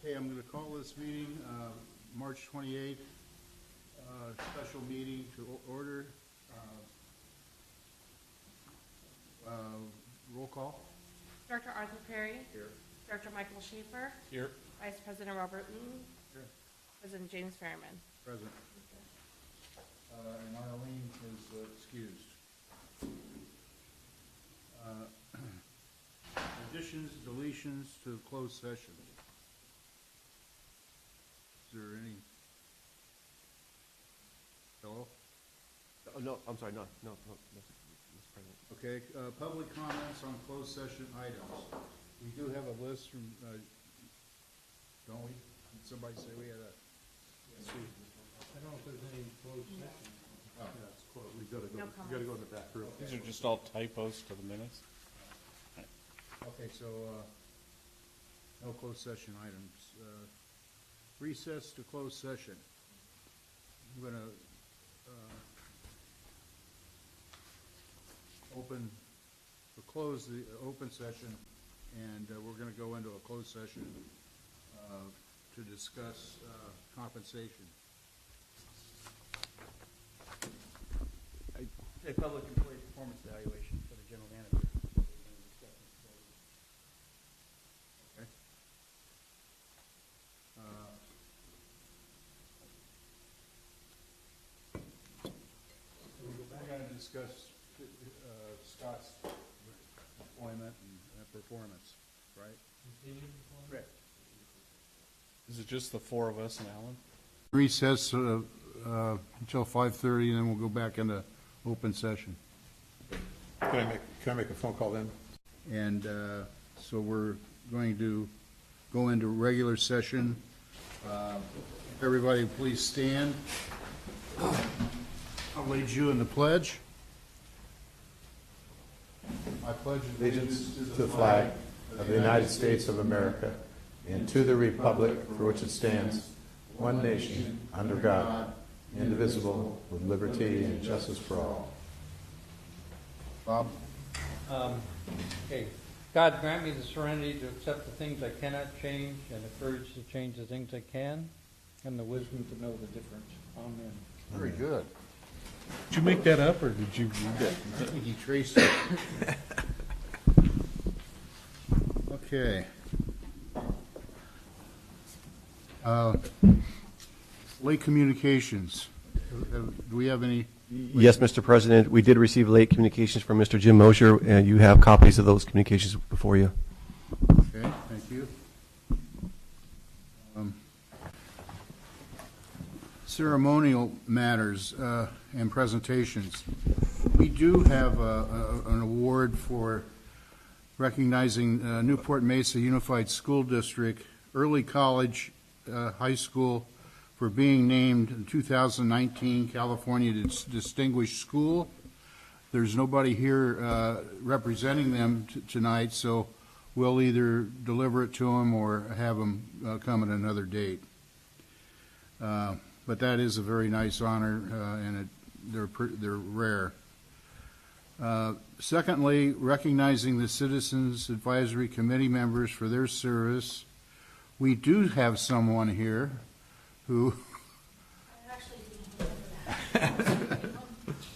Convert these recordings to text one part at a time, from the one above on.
Okay, I'm going to call this meeting, March 28th, special meeting to order. Roll call. Director Arthur Perry. Here. Director Michael Schaefer. Here. Vice President Robert Lee. Here. President James Fairman. Present. And Arlene is excused. Additions, deletions to closed session. Is there any? Hello? Oh, no, I'm sorry, no, Mr. President. Okay, public comments on closed session items. We do have a list from, don't we? Did somebody say we had a? I don't know if there's any closed session. Oh, Yeah, it's closed. We gotta No go in the back room. These are just all typos to the minutes. Okay, so, no closed session items. Recess to closed session. I'm gonna, close the open session, and we're gonna go into a closed session, to discuss, compensation. A public employee performance evaluation for the general manager. Okay. We're gonna discuss, Scott's employment and performance, right? Correct. Is it just the four of us and Alan? Recess, until 5:30, and then we'll go back into open session. Can I make a phone call then? And so we're going to go into regular session. Everybody, please stand. I'll lead you in the pledge. I pledge Allegiance to the flag of the United States of America and to the republic for which it stands, one nation, under God, indivisible, with liberty and justice for all. Bob? Okay. God, grant me the serenity to accept the things I cannot change and the courage to change the things I can, and the wisdom to know the difference. Amen. Very good. Did you make that up, or did you read that? I think he traced it. Okay. Late communications. Do we have any? Yes, Mr. President, we did receive late communications from Mr. Jim Mosher, and you have copies of those communications before you. Okay, thank you. Ceremonial matters and presentations. We do have an award for recognizing Newport Mesa Unified School District, early college, high school, for being named in 2019 California Distinguished School. There's nobody here representing them tonight, so we'll either deliver it to them or have them come at another date. But that is a very nice honor, and they're rare. Secondly, recognizing the Citizens Advisory Committee members for their service. We do have someone here who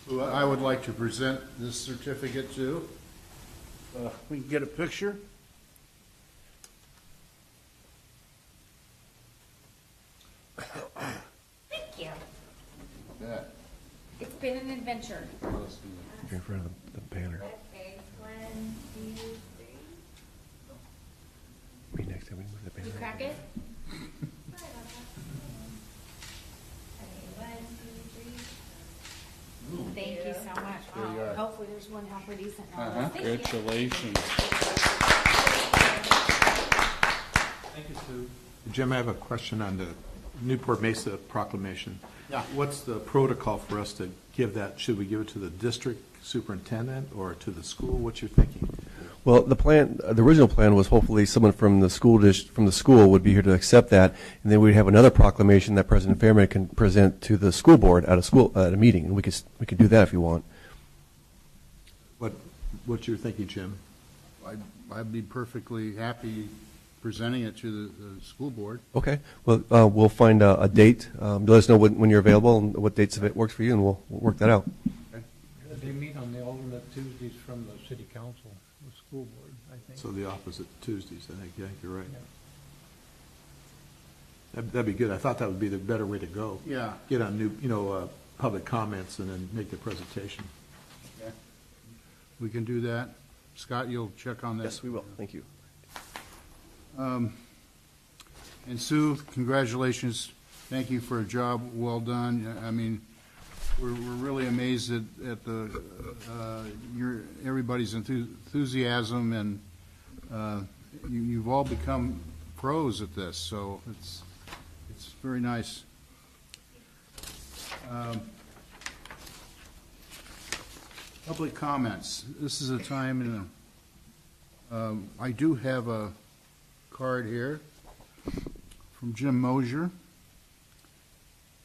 who I would like to present this certificate to. We can get a picture. Thank you. Yeah. It's been an adventure. Here in front of the banner. Okay, 1, 2, 3. Be next time we move the banner. You crack it? Thank you so much. There you are. Hopefully there's one halfway decent now. Thank you. Congratulations. Thank you, Sue. Jim, I have a question on the Newport Mesa proclamation. Yeah. What's the protocol for us to give that? Should we give it to the district superintendent or to the school? What's your thinking? Well, the original plan was hopefully someone from the school would be here to accept that, and then we'd have another proclamation that President Fairman can present to the school board at a meeting, and we could do that if you want. What's your thinking, Jim? I'd be perfectly happy presenting it to the school board. Okay. Well, we'll find a date. Let us know when you're available and what dates of it works for you, and we'll work that out. They meet on the alternate Tuesdays from the city council, the school board, I think. So the opposite Tuesdays, I think, yeah, you're right. That'd be good. I thought that would be the better way to go. Yeah. Get on new, public comments and then make the presentation. We can do that. Scott, you'll check on that? Yes, we will. Thank you. And Sue, congratulations. Thank you for a job well done. I mean, we're really amazed at the everybody's enthusiasm, and you've all become pros at this, so it's very nice. Public comments. This is a time I do have a card here from Jim Mosier.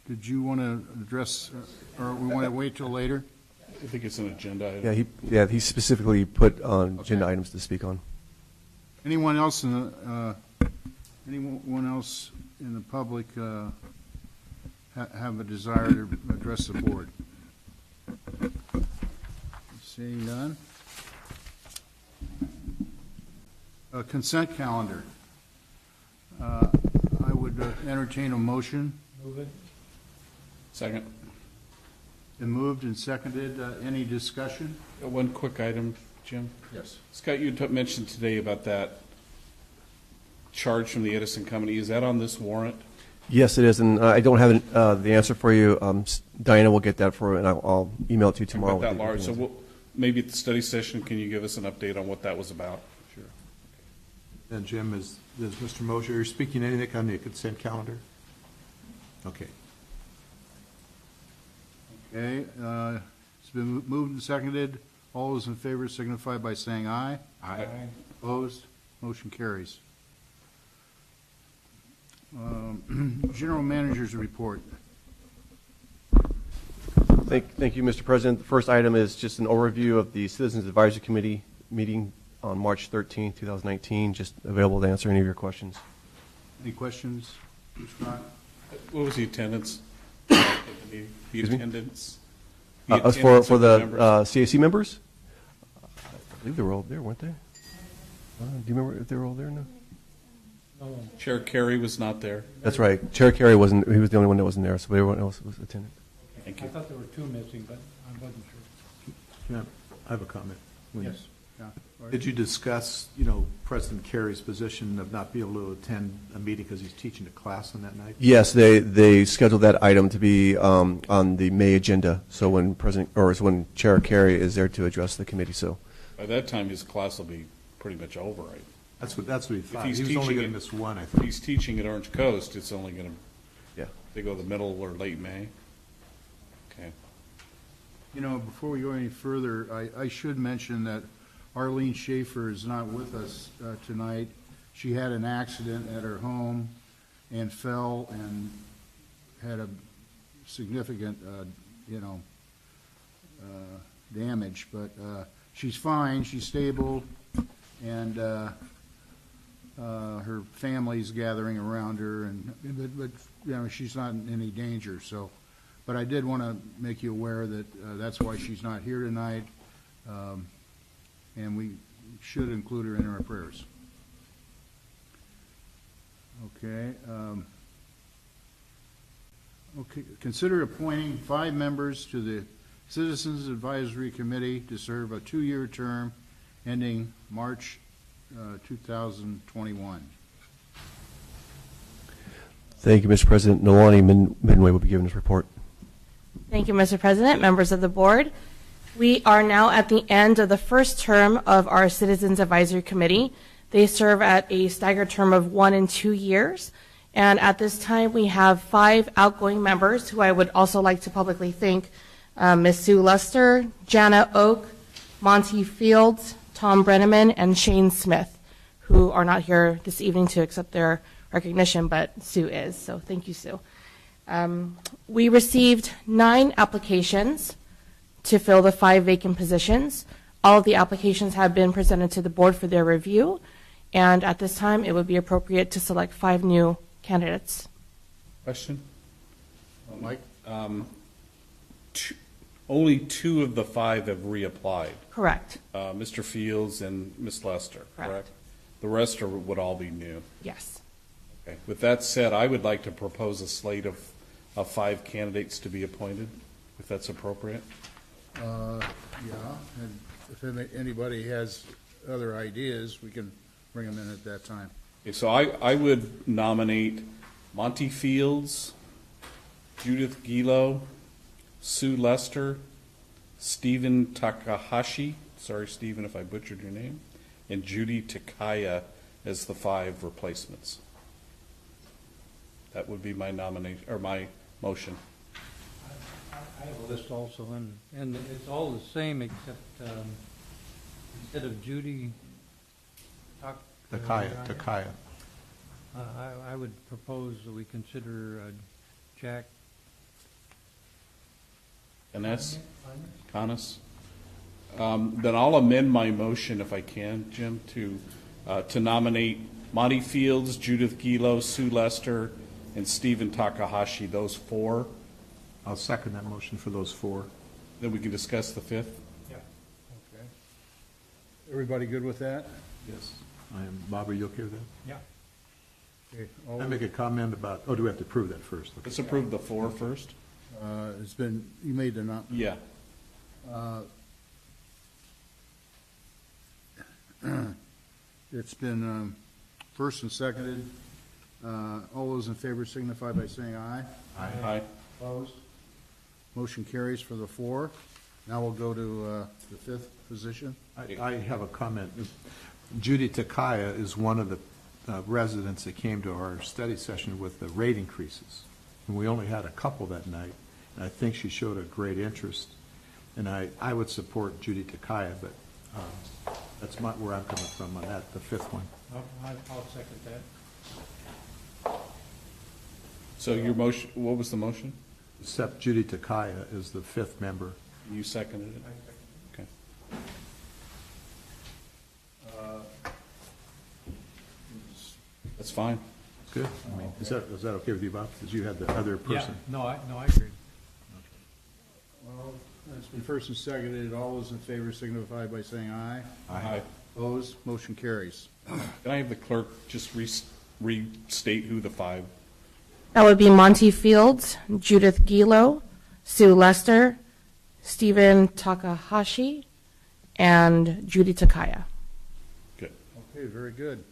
Did you want to address, or we want to wait till later? I think it's an agenda item. He specifically put on agenda items to speak on. Anyone else in the public have a desire to address the board? Seeing none. Consent calendar. I would entertain a motion. Move it. Second. Been moved and seconded. Any discussion? One quick item, Jim. Yes. Scott, you mentioned today about that charge from the Edison Company. Is that on this warrant? Yes, it is, and I don't have the answer for you. Diana will get that for you, and I'll email it to you tomorrow. About that large. So maybe at the study session, can you give us an update on what that was about? Sure. And Jim, is Mr. Mosher speaking anything on the consent calendar? Okay. Okay. It's been moved and seconded. All those in favor signify by saying aye. Aye. Opposed? Motion carries. General Manager's report. Thank you, Mr. President. The first item is just an overview of the Citizens Advisory Committee meeting on March 13, 2019. Just available to answer any of your questions. Any questions, Scott? What was the attendance? The Excuse me? attendance? For the members? CAC members? I believe they were all there, weren't they? Do you remember if they were all there? No. No. Chair Carey was not there. That's right. Chair Carey wasn't. He was the only one that wasn't there, so everyone else was attending. Thank I you. thought there were two missing, but I wasn't sure. Yeah, I have a comment. Yes. Yeah. Did you discuss, President Carey's position of not being able to attend a meeting because he's teaching a class on that night? Yes, they scheduled that item to be on the May agenda. So when when Chair Carey is there to address the committee. So By that time, his class will be pretty much over, right? That's what he thought. he's He was only teaching going to it- miss one, I If think. he's teaching at Orange Coast, it's only going to, yeah. they go the middle or late May? Okay. Before we go any further, I should mention that Arlene Schaefer is not with us tonight. She had an accident at her home and fell and had a significant, damage. But she's fine, she's stable, and her family's gathering around her, but she's not in any danger. So, but I did want to make you aware that that's why she's not here tonight, and we should include her in our prayers. Okay. Consider appointing 5 members to the Citizens Advisory Committee to serve a 2-year term ending March 2021. Thank you, Mr. President. Nolani Midway will be giving his report. Thank you, Mr. President, members of the board. We are now at the end of the first term of our Citizens Advisory Committee. They serve at a staggered term of 1 and 2 years. And at this time, we have 5 outgoing members who I would also like to publicly thank. Ms. Sue Luster, Jana Oak, Monty Fields, Tom Brenneman, and Shane Smith, who are not here this evening to accept their recognition, but Sue is. So thank you, Sue. We received 9 applications to fill the 5 vacant positions. All of the applications have been presented to the board for their review, And at this time, it would be appropriate to select 5 new candidates. Question? Mike? Only 2 of the 5 have reapplied, Correct. Mr. Fields and Ms. Lester, Correct. correct? The rest would all be new. Yes. Okay. With that said, I would like to propose a slate of 5 candidates to be appointed, if that's appropriate. Yeah, and if anybody has other ideas, we can bring them in at that time. Okay, so I would nominate Monty Fields, Judith Gilo, Sue Lester, Stephen Takahashi, sorry, Stephen, if I butchered your name, and Judy Takaya as the 5 replacements. That would be my nomination, or my motion. I have a list also, and it's all the same except instead of Judy Takaya. I would propose that we consider Jack Canas? Then I'll amend my motion if I can, Jim, to nominate Monty Fields, Judith Gilo, Sue Lester, and Stephen Takahashi, those 4. I'll second that motion for those 4. Then we can discuss the 5th. Yeah. Okay. Everybody good with that? Yes. I am. Bob, are you okay with that? Yeah. Okay. I make a comment about, oh, do we have to prove that first? Okay. Let's approve the 4 first. It's been, you made the Yeah. It's been first and seconded. All those in favor signify by saying aye. Aye. Opposed? Motion carries for the 4. Now we'll go to the 5th position. I have a comment. Judy Takaya is one of the residents that came to our study session with the rate increases. And we only had a couple that night, and I think she showed a great interest. And I would support Judy Takaya, but that's where I'm coming from on that, the 5th one. I'll second that. So your motion, what was the motion? Except Judy Takaya is the 5th member. You seconded it? Okay. That's fine. Good. I mean, is that okay with you, Bob? Because you had the other person. Yeah, no, I agree. Well, it's been first and seconded. All those in favor signify by saying aye. Aye. Opposed? Motion carries. Can I have the clerk just restate who the 5? That would be Monty Fields, Judith Gilo, Sue Lester, Stephen Takahashi, and Judy Takaya. Good. Okay, very good.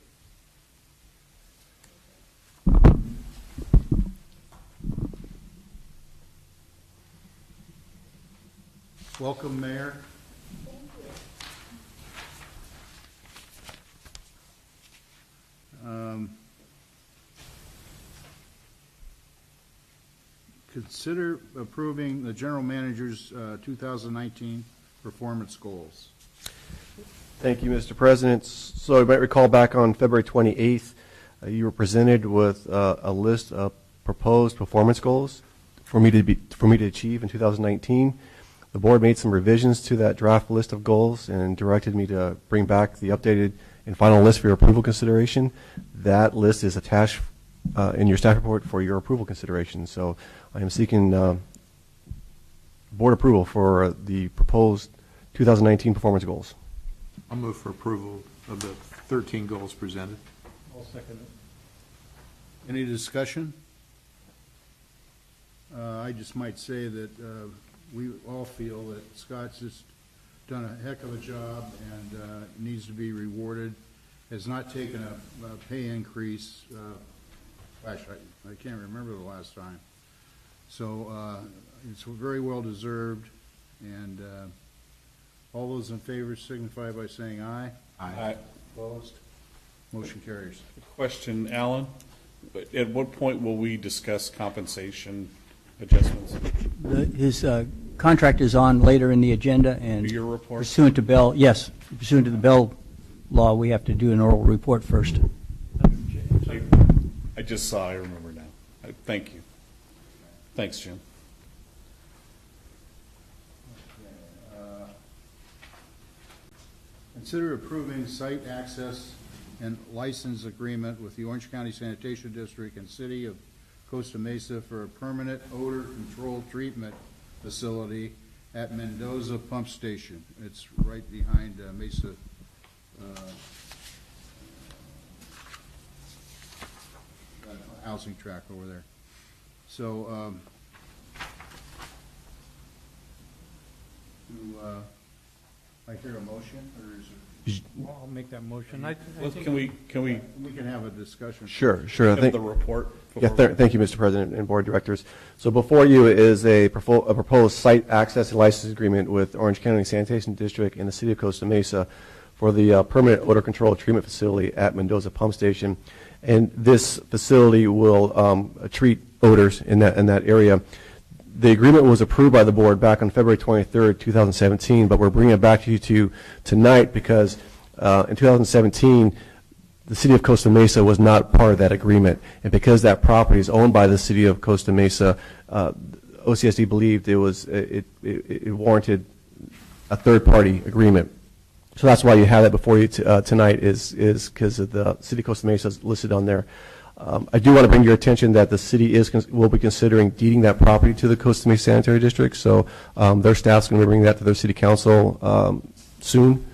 Welcome, Mayor. Consider approving the general manager's 2019 performance goals. Thank you, Mr. President. So you might recall back on February 28th, you were presented with a list of proposed performance goals for me to achieve in 2019. The board made some revisions to that draft list of goals and directed me to bring back the updated and final list for your approval consideration. That list is attached in your staff report for your approval consideration. So I am seeking board approval for the proposed 2019 performance goals. I'll move for approval of the 13 goals presented. I'll second it. Any discussion? I just might say that we all feel that Scott's just done a heck of a job and needs to be rewarded. Has not taken a pay increase. Gosh, I can't remember the last time. So it's very well deserved. And all those in favor signify by saying aye. Aye. Opposed? Motion carries. Question, Alan? At what point will we discuss compensation adjustments? His contract is on later in the agenda, and Your report? pursuant to Bell, yes, pursuant to the Bell law, we have to do an oral report first. I just saw, I remember now. Thank you. Thanks, Jim. Consider approving site access and license agreement with the Orange County Sanitation District and City of Costa Mesa for a permanent odor control treatment facility at Mendoza Pump Station. It's right behind Mesa housing tract over there. So, do I hear a motion, or is it? Well, I'll make that motion. Can we We can have a discussion. Sure. I have think, the report? yeah, before- thank you, Mr. President and Board Directors. So before you is a proposed site access and license agreement with Orange County Sanitation District and the City of Costa Mesa for the permanent odor control treatment facility at Mendoza Pump Station. And this facility will treat odors in that area. The agreement was approved by the board back on February 23rd, 2017, but we're bringing it back to you tonight because in 2017, the City of Costa Mesa was not part of that agreement. And because that property is owned by the City of Costa Mesa, OCSD believed it warranted a third-party agreement. So that's why you have that before you tonight is because of the City of Costa Mesa is listed on there. I do want to bring your attention that the city will be considering deeding that property to the Costa Mesa Sanitary District. So their staff's going to bring that to their city council soon,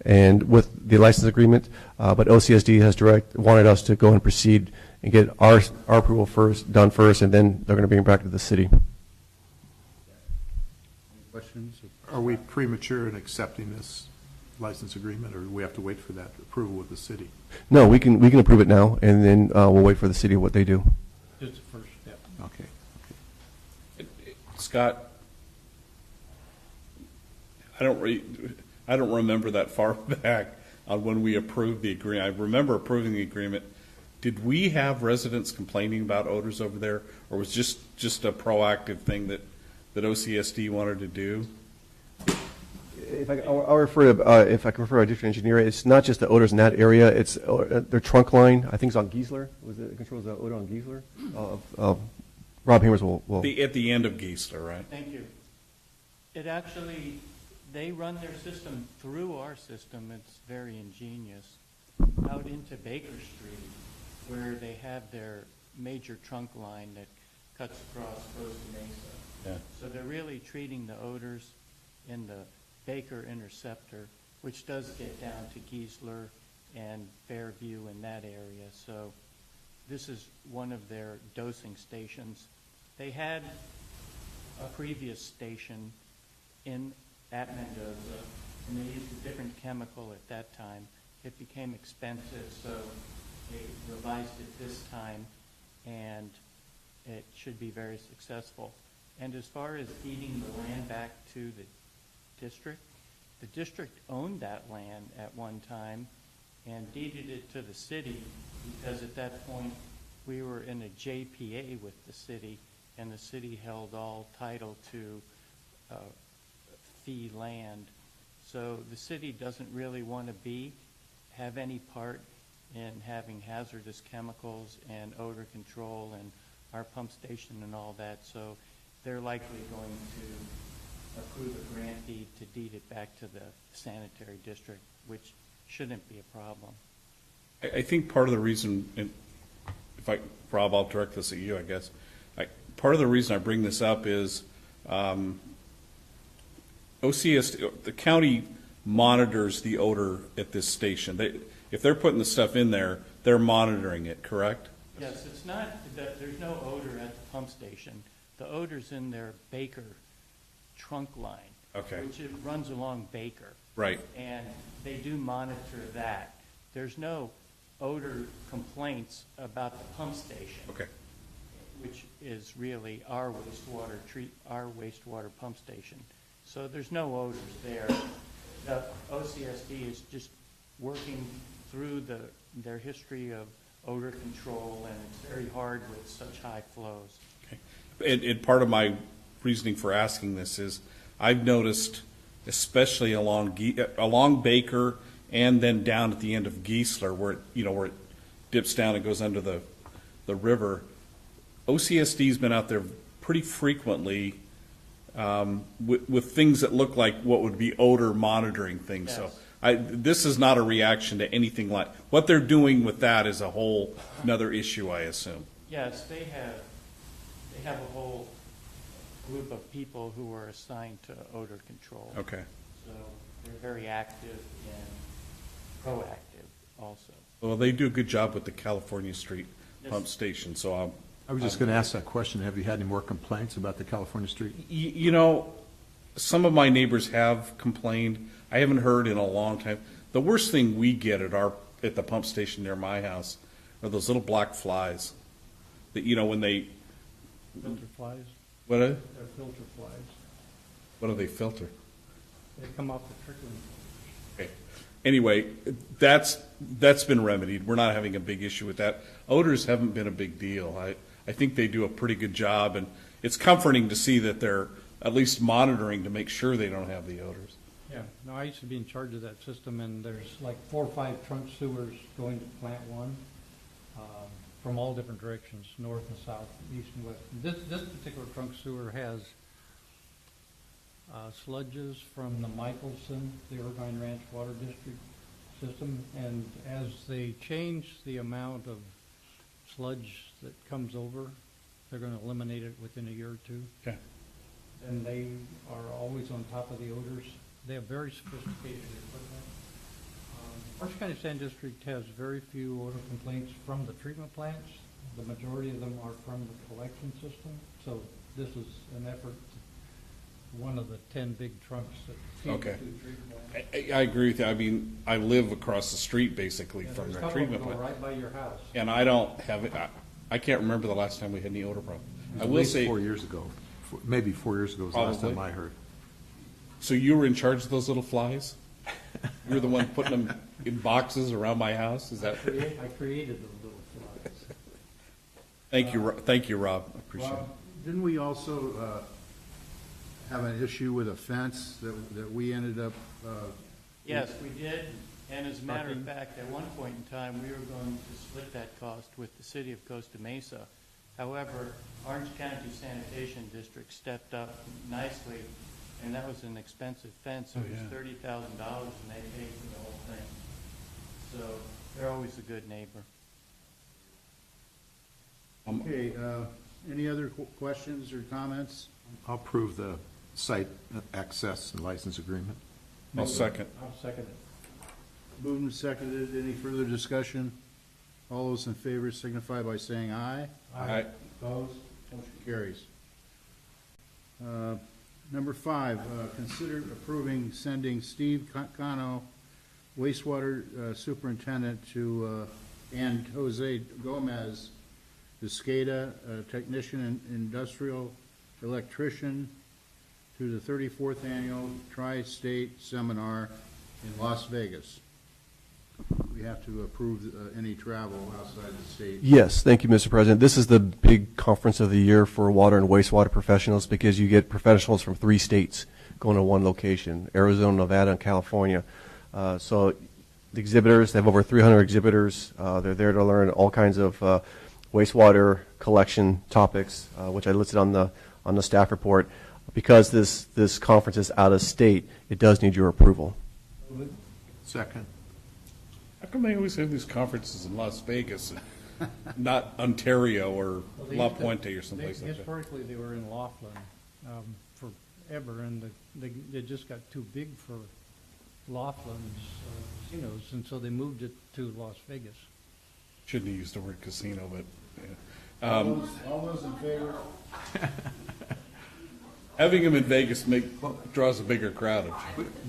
and with the license agreement. But OCSD has wanted us to go and proceed and get our approval done first, and then they're going to bring it back to the city. Any questions? Are we premature in accepting this license agreement, or do we have to wait for that approval with the city? No, we can approve it now, and then we'll wait for the city what they do. Just the first step. Okay. Scott, I don't remember that far back on when we approved the agreement. I remember approving the agreement. Did we have residents complaining about odors over there, or was just a proactive thing that OCSD wanted to do? I'll refer to, if I can refer to a different engineer, it's not just the odors in that area, it's their trunk line, I think it's on Giesler, it controls the odor on Giesler? Rob Hamers will. At the end of Geisler, right? Thank you. It actually, they run their system through our system. It's very ingenious. Out into Baker Street, where they have their major trunk line that cuts across Costa Mesa. Yeah. So they're really treating the odors in the Baker Interceptor, which does get down to Giesler and Fairview in that area. So this is one of their dosing stations. They had a previous station at Mendoza, and they used a different chemical at that time. It became expensive, so they revised it this time, and it should be very successful. And as far as deeding the land back to the district owned that land at one time and deeded it to the city because at that point we were in a JPA with the city, and the city held all title to fee land. So the city doesn't really want to have any part in having hazardous chemicals and odor control and our pump station and all that. So they're likely going to approve a grant deed to deed it back to the sanitary district, which shouldn't be a problem. I think part of the reason, and Rob, I'll direct this at you, I guess. Part of the reason I bring this up is OCSD, the county monitors the odor at this station. If they're putting the stuff in there, they're monitoring it, correct? Yes, it's not, there's no odor at the pump station. The odor's in their Baker trunk line, Okay. which it runs along Baker. Right. And they do monitor that. There's no odor complaints about the pump station, Okay. which is really our wastewater pump station. So there's no odors there. The OCSD is just working through their history of odor control, and it's very hard with such high flows. Okay. And part of my reasoning for asking this is I've noticed, especially along Baker and then down at the end of Giesler, where it dips down and goes under the river, OCSD's been out there pretty frequently with things that look like what would be odor monitoring things. Yes. So This is not a reaction to anything like, what they're doing with that is a whole another issue, I assume. Yes, they have a whole group of people who are assigned to odor control. Okay. So they're very active and proactive also. Well, they do a good job with the California Street pump station, so I was just going to ask that question. Have you had any more complaints about the California Street? You know, some of my neighbors have complained. I haven't heard in a long time. The worst thing we get at the pump station near my house are those little black flies that, you know, when they, Filter flies, what are, they're filter flies. what do they filter? They come off the trickling. Okay. Anyway, that's been remedied. We're not having a big issue with that. Odors haven't been a big deal. I think they do a pretty good job, and it's comforting to see that they're at least monitoring to make sure they don't have the odors. Yeah, no, I used to be in charge of that system, and there's like 4 or 5 trunk sewers going to plant 1, from all different directions, north and south, east and west. This particular trunk sewer has sludges from the Michelson, the Irvine Ranch Water District system, and as they change the amount of sludge that comes over, they're going to eliminate it within a year or 2. Okay. And they are always on top of the odors. They have very sophisticated equipment. Orange County Sand District has very few odor complaints from the treatment plants. The majority of them are from the collection system. So this is an effort, one of the 10 big trunks that feed Okay. to the treatment plant. I agree with you. I mean, I live across the street basically And from there's a the couple of treatment them go plant. right by your house. And I don't have it, I can't remember the last time we had any odor problem. I At will least say, 4 years ago. Maybe 4 years ago was the last Probably. time I heard. so you were in charge of those little flies? You were the one putting them in boxes around my house? Is that? I created those little flies. Thank you, Rob. I appreciate it. Rob, didn't we also have an issue with a fence that we ended up, Yes, we did, and as a matter of fact, at one point in time, we were going to split that cost with the city of Costa Mesa. However, Orange County Sanitation District stepped up nicely, and that was an expensive fence. It was $30,000, and they paid for the whole thing. So they're always a good neighbor. okay, any other questions or comments? I'll approve the site access and license agreement. I'll second. I'll second it. Moved and seconded. Any further discussion? All those in favor signify by saying aye. Aye. Opposed? Motion carries. Number 5, consider approving sending Steve Cano, wastewater superintendent, and Jose Gomez, the SCADA technician and industrial electrician, to the 34th Annual Tri-State Seminar in Las Vegas. We have to approve any travel outside the state. Yes, thank you, Mr. President. This is the big conference of the year for water and wastewater professionals because you get professionals from 3 states going to one location, Arizona, Nevada, and California. So the exhibitors, they have over 300 exhibitors. They're there to learn all kinds of wastewater collection topics, which I listed on the staff report. Because this conference is out of state, it does need your approval. Second. How come they always have these conferences in Las Vegas, not Ontario or Well, they La used to- Puente or someplace like that? Historically, they were in Laughlin forever, and they just got too big for Laughlin's casinos, and so they moved it to Las Vegas. Shouldn't have used the word casino, but yeah. All those in favor? Having them in Vegas draws a bigger crowd.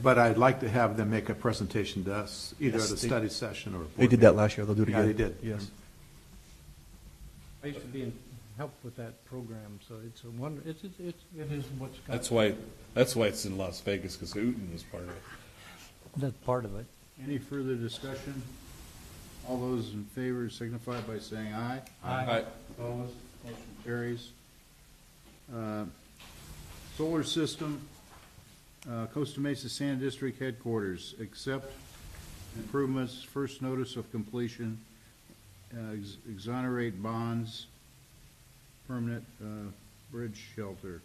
But I'd like to have them make a presentation to us, either Yes, at a they- study session or. a board They did that meeting. last year. They'll do it Yeah, again. they did. Yes. I used to be in help with that program, so it is what's got. That's why it's in Las Vegas, because Uten was part of it. That's part of it. Any further discussion? All those in favor signify by saying aye. Aye. Opposed? Motion carries. Solar system, Costa Mesa Sand District Headquarters, accept improvements, first notice of completion, exonerate bonds, permanent bridge shelter.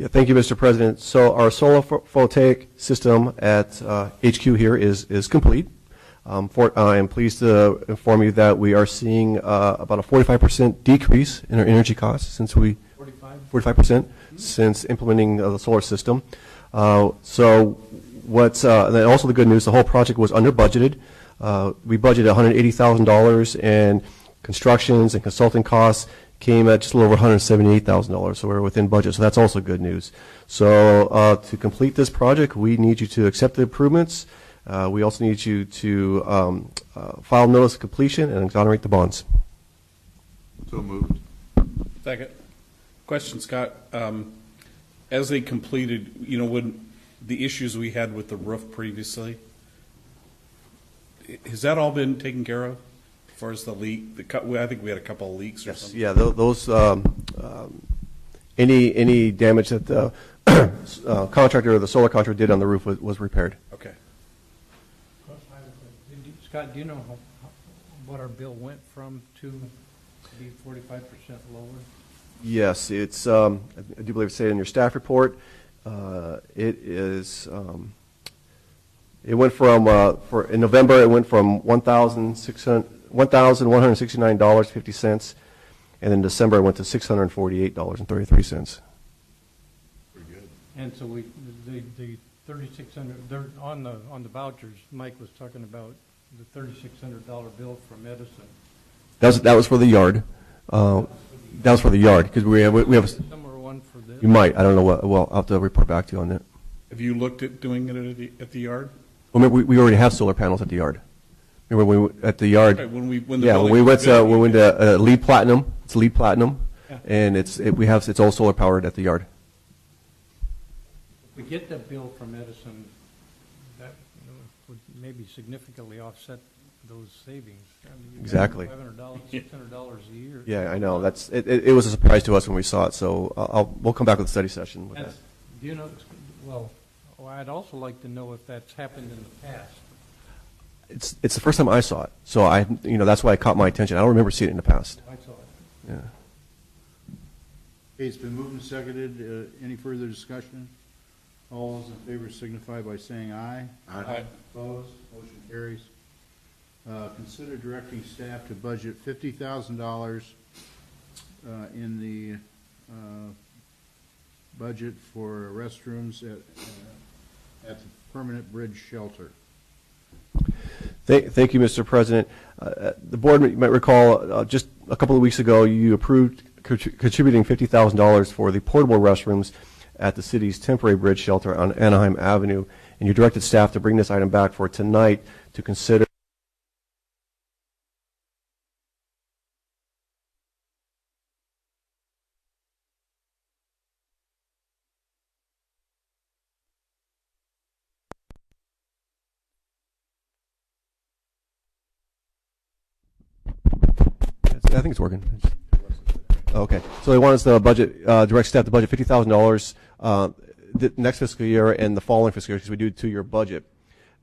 Yeah, thank you, Mr. President. So our solar photovoltaic system at HQ here is complete. I am pleased to inform you that we are seeing about a 45% decrease in our energy costs since 45% since implementing the solar system. So what's and then also the good news, the whole project was under budgeted. We budgeted $180,000, and constructions and consulting costs came at just a little over $178,000, so we're within budget. So that's also good news. So to complete this project, we need you to accept the improvements. We also need you to file notice of completion and exonerate the bonds. So moved. Second. Question, Scott. As they completed, when the issues we had with the roof previously, has that all been taken care of? As far as the leak, I think we had a couple of leaks or something. Yeah, those any damage that the contractor or the solar contractor did on the roof was repaired. Okay. Scott, do you know what our bill went from to be 45% lower? Yes, it's. I do believe it's stated in your staff report. It is. It went from in November. It went from $1,169.50, and in December it went to $648.33. Pretty good. And so the 3,600 they're on the vouchers. Mike was talking about the $3,600 bill from Edison. That was for the yard. That was for the yard because we have. Somewhere one for this. You might. I don't know what. Well, I'll have to report back to you on that. Have you looked at doing it at the yard? Well, remember, we already have solar panels at the yard. Remember at the yard? Right, when the when building we went was built, to LEED Platinum. It's LEED Platinum, Yeah. and it's all solar powered at the yard. If we get that bill from Edison, that would maybe significantly offset those savings. I mean, Exactly. $500, $600 a year. Yeah, I know. It was a surprise to us when we saw it. So we'll come back with a study session with that. Do you know? Well, I'd also like to know if that's happened in the past. It's the first time I saw it, so that's why it caught my attention. I don't remember seeing it in the past. I saw it. Yeah. Okay, it's been moved and seconded. Any further discussion? All those in favor signify by saying aye. Aye. Opposed? Motion carries. Consider directing staff to budget $50,000 in the budget for restrooms at the permanent bridge shelter. Thank you, Mr. President. The board, you might recall, just a couple of weeks ago, you approved contributing $50,000 for the portable restrooms at the city's temporary bridge shelter on Anaheim Avenue, and you directed staff to bring this item back for tonight to consider. I think it's working. Okay, so they want us to budget, direct staff to budget $50,000 the next fiscal year and the following fiscal year because we do a 2-year budget.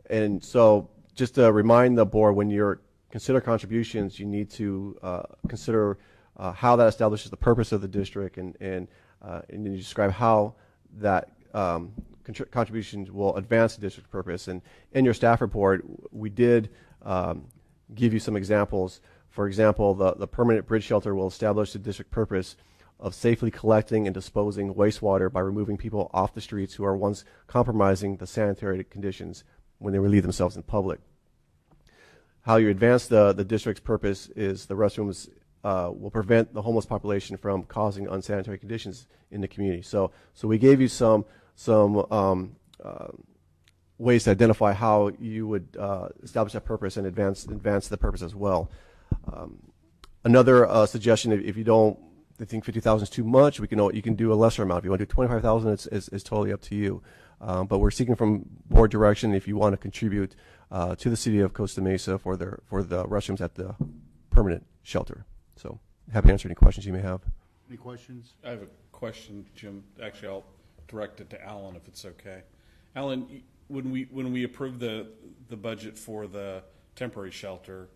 And so just to remind the board, when you're consider contributions, you need to consider how that establishes the purpose of the district and then you describe how that contributions will advance the district's purpose. And in your staff report, we did give you some examples. For example, the permanent bridge shelter will establish the district purpose of safely collecting and disposing wastewater by removing people off the streets who are once compromising the sanitary conditions when they relieve themselves in public. How you advance the district's purpose is the restrooms will prevent the homeless population from causing unsanitary conditions in the community. So we gave you some ways to identify how you would establish that purpose and advance the purpose as well. Another suggestion, if you don't think 50,000 is too much, you can do a lesser amount. If you want to do 25,000, it's totally up to you. But we're seeking from board direction if you want to contribute to the city of Costa Mesa for the restrooms at the permanent shelter. So happy to answer any questions you may have. Any questions? I have a question, Jim. Actually, I'll direct it to Alan if it's okay. Alan, when we approved the budget for the temporary shelter,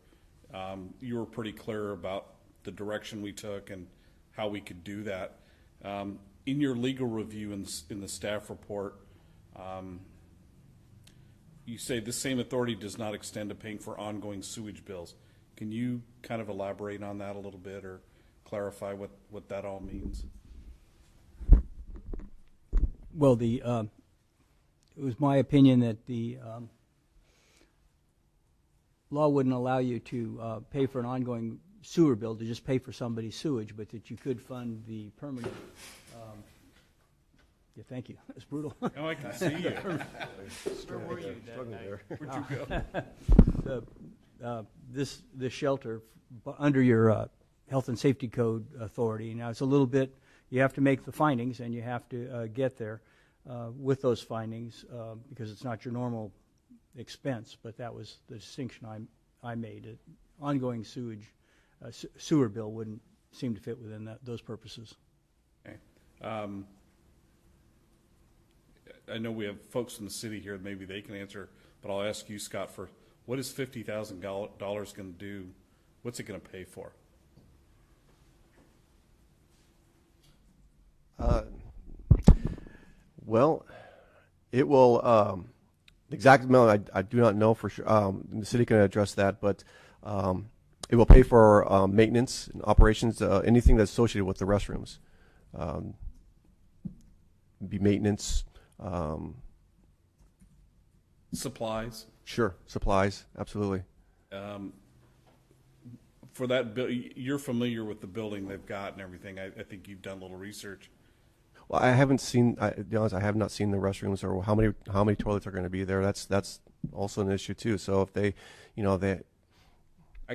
you were pretty clear about the direction we took and how we could do that. in your legal review in the staff report, you say the same authority does not extend to paying for ongoing sewage bills. Can you kind of elaborate on that a little bit or clarify what that all means? Well, it was my opinion that the law wouldn't allow you to pay for an ongoing sewer bill to just pay for somebody's sewage, but that you could fund the permanent. Yeah, thank you. That's brutal. Oh, I can see you. Where were you that night? Where'd you go? This shelter under your health and safety code authority. Now it's a little bit. You have to make the findings, and you have to get there with those findings because it's not your normal expense. But that was the distinction I made. It, ongoing sewer bill wouldn't seem to fit within those purposes. Okay. I know we have folks in the city here, maybe they can answer, but I'll ask you, Scott, for what is $50,000 going to do? What's it going to pay for? Well, it will, the exact amount I do not know for sure. The city can address that, but it will pay for maintenance and operations, anything that's associated with the restrooms. Be maintenance. Supplies? Sure, supplies, absolutely. For that, you're familiar with the building they've got and everything. I think you've done a little research. Well, I haven't seen. To be honest, I have not seen the restrooms or how many toilets are going to be there. That's also an issue too. So if they,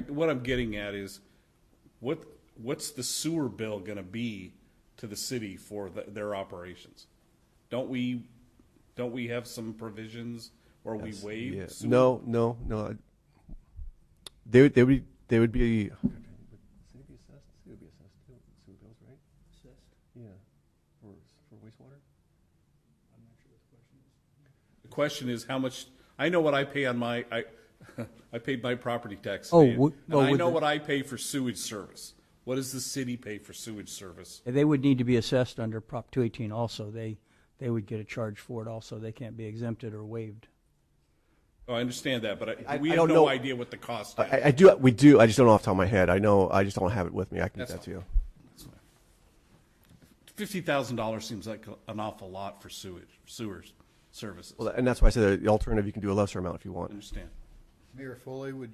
What I'm getting at is, what's the sewer bill going to be to the city for their operations? Don't we have some provisions where we waive? Yeah. sewer? No. They would be. Would they be assessed? They would be assessed too. Sewer bills, right? Assessed? Yeah. For wastewater. I'm not sure what the question is. The question is how much. I know what I pay on my. I paid my property tax. Oh, today, well, and I with know the- what I pay for sewage service. What does the city pay for sewage service? They would need to be assessed under Prop 218 also. They would get a charge for it also. They can't be exempted or waived. Oh, I understand that, but we I have don't no know. idea what the cost is. I do. We do. I just don't know off the top of my head. I know. I just don't have it with me. I can That's get that to you. $50,000 seems like an awful lot for sewers services. Well, and that's why I said the alternative. You can do a lesser amount if you I want. understand. Mayor Foley, would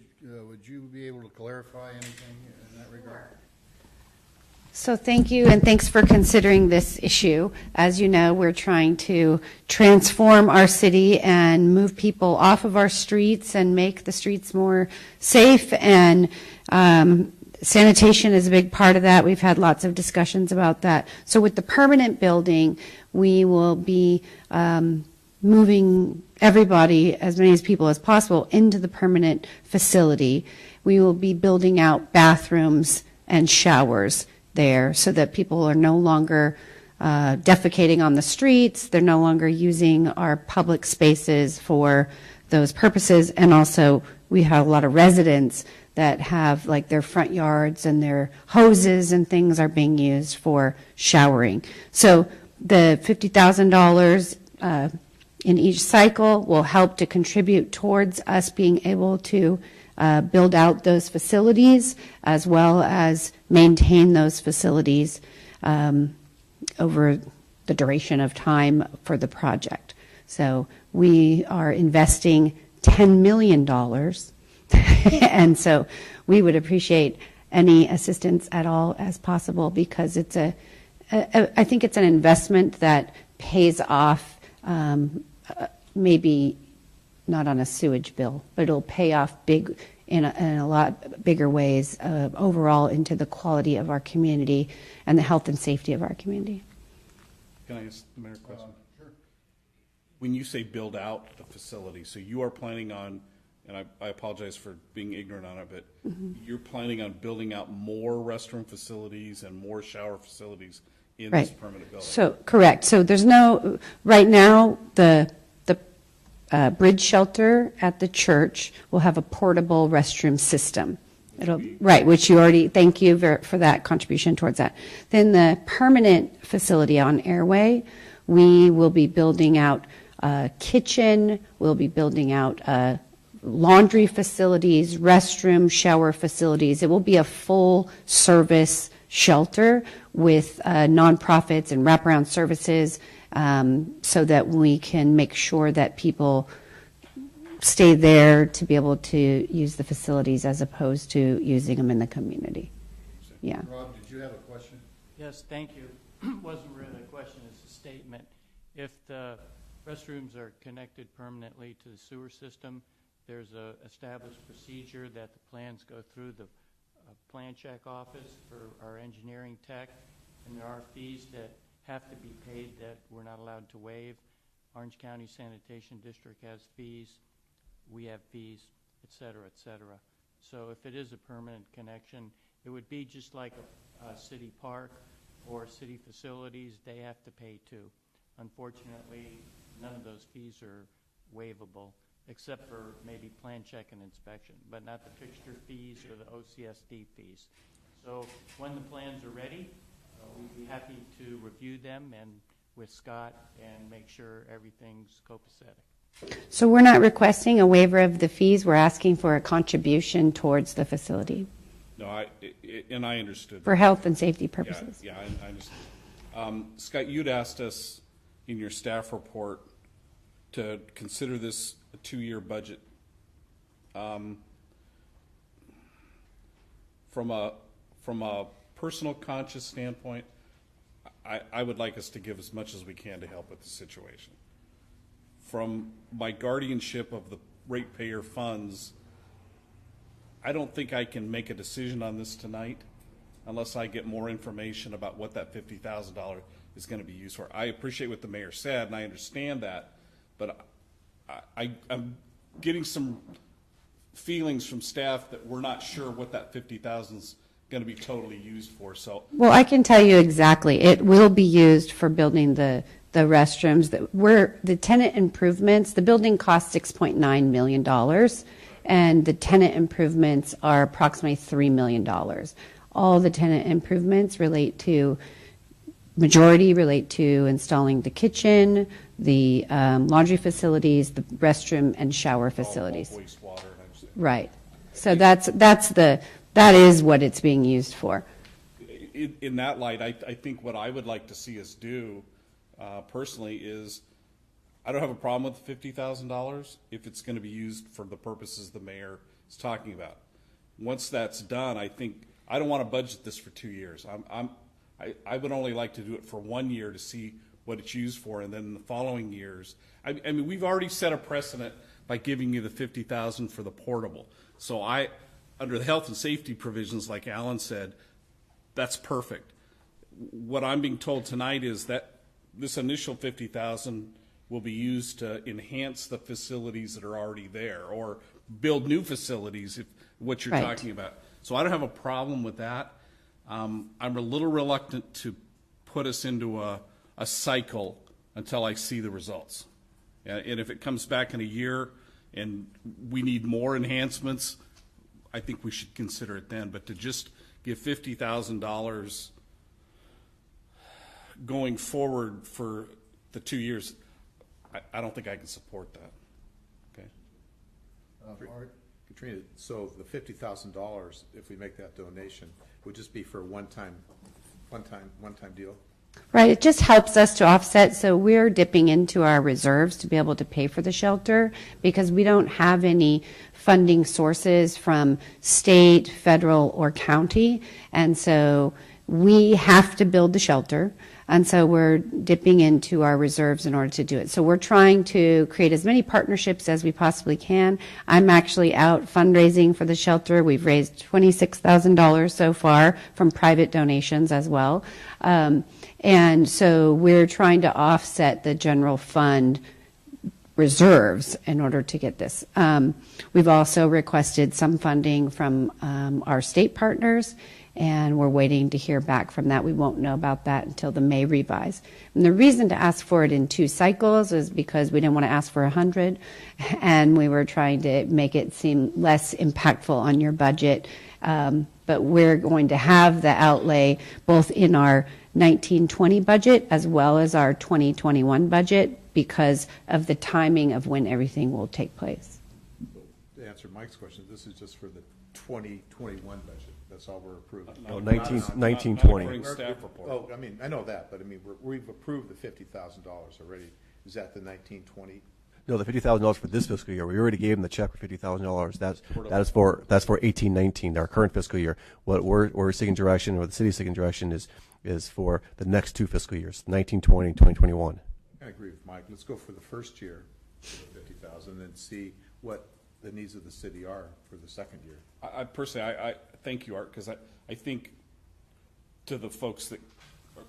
you be able to clarify anything in that regard? So thank you, and thanks for considering this issue. As you know, we're trying to transform our city and move people off of our streets and make the streets more safe, and sanitation is a big part of that. We've had lots of discussions about that. So with the permanent building, we will be moving everybody, as many people as possible, into the permanent facility. We will be building out bathrooms and showers there so that people are no longer defecating on the streets. They're no longer using our public spaces for those purposes. And also, we have a lot of residents that have like their front yards and their hoses and things are being used for showering. So the $50,000 in each cycle will help to contribute towards us being able to build out those facilities as well as maintain those facilities over the duration of time for the project. So we are investing $10 million, and so we would appreciate any assistance at all as possible because it's I think it's an investment that pays off maybe not on a sewage bill, but it'll pay off big in a lot bigger ways overall into the quality of our community and the health and safety of our community. Can I ask the mayor a question? Sure. When you say build out the facility, so you are planning on, and I apologize for being ignorant on it, but you're planning on building out more restroom facilities and more shower facilities in this permanent building? So correct. So there's no right now the bridge shelter at the church will have a portable restroom system Right, which you already, thank you for that contribution towards that. Then the permanent facility on Airway, we will be building out a kitchen, we'll be building out laundry facilities, restroom, shower facilities. It will be a full service shelter with nonprofits and wraparound services, so that we can make sure that people stay there to be able to use the facilities as opposed to using them in the community. Yeah. Rob, did you have a question? Yes, thank you. Wasn't really a question, it's a statement. If the restrooms are connected permanently to the sewer system, there's a established procedure that the plans go through the plan check office for our engineering tech, and there are fees that have to be paid that we're not allowed to waive. Orange County Sanitation District has fees, we have fees, et cetera, et cetera. So if it is a permanent connection, it would be just like a city park or city facilities, they have to pay too. Unfortunately, none of those fees are waivable, except for maybe plan check and inspection, but not the fixture fees or the OCSD fees. So when the plans are ready, we'd be happy to review them and with Scott and make sure everything's copacetic. So we're not requesting a waiver of the fees, we're asking for a contribution towards the facility No, I understood. for health and safety purposes. Yeah, I understand. Scott, you'd asked us in your staff report to consider this a 2-year budget. From a personal conscious standpoint, I would like us to give as much as we can to help with the situation. From my guardianship of the ratepayer funds, I don't think I can make a decision on this tonight unless I get more information about what that $50,000 is going to be used for. I appreciate what the mayor said, and I understand that, but I'm getting some feelings from staff that we're not sure what that $50,000 is going to be totally used for. So, Well, I can tell you exactly. It will be used for building the restrooms. The tenant improvements, the building costs $6.9 million, and the tenant improvements are approximately $3 million. All the tenant improvements majority relate to installing the kitchen, the laundry facilities, the restroom and shower facilities. wastewater, and I understand. Right. So that is what it's being used for. In that light, I think what I would like to see us do personally is, I don't have a problem with the $50,000 if it's going to be used for the purposes the mayor is talking about. Once that's done, I think I don't want to budget this for 2 years. I would only like to do it for 1 year to see what it's used for, and then in the following years, I mean, we've already set a precedent by giving you the $50,000 for the portable. So under the health and safety provisions, like Alan said, that's perfect. What I'm being told tonight is that this initial $50,000 will be used to enhance the facilities that are already there, or build new facilities, if what you're Right. talking about. So I don't have a problem with that. I'm a little reluctant to put us into a cycle until I see the results. And if it comes back in a year and we need more enhancements, I think we should consider it then. But to just give $50,000 going forward for the 2 years, I don't think I can support that. Okay. Art? Katrina, so the $50,000, if we make that donation, would just be for a one-time deal? Right, it just helps us to offset, so we're dipping into our reserves to be able to pay for the shelter because we don't have any funding sources from state, federal, or county, and so we have to build the shelter, and so we're dipping into our reserves in order to do it. So we're trying to create as many partnerships as we possibly can. I'm actually out fundraising for the shelter. We've raised $26,000 so far from private donations as well. And so we're trying to offset the general fund reserves in order to get this. We've also requested some funding from our state partners, and we're waiting to hear back from that. We won't know about that until the May revise. And the reason to ask for it in 2 cycles is because we didn't want to ask for 100, and we were trying to make it seem less impactful on your budget But we're going to have the outlay both in our 1920 budget as well as our 2021 budget because of the timing of when everything will take place. To answer Mike's question, this is just for the 2021 budget. That's all we're approving. No, 1920. According to staff report. Oh, I mean, I know that, but I mean, we've approved the $50,000 already. Is that the 1920? No, the $50,000 for this fiscal year. We already gave them the check for $50,000. That's for 18-19, our current fiscal year. What we're seeking direction, or the city's seeking direction, is for the next 2 fiscal years, 19-20, 2021. I agree with Mike. Let's go for the first year, for the 50,000, and see what the needs of the city are for the second year. I personally, I thank you, Art, because I think to the folks that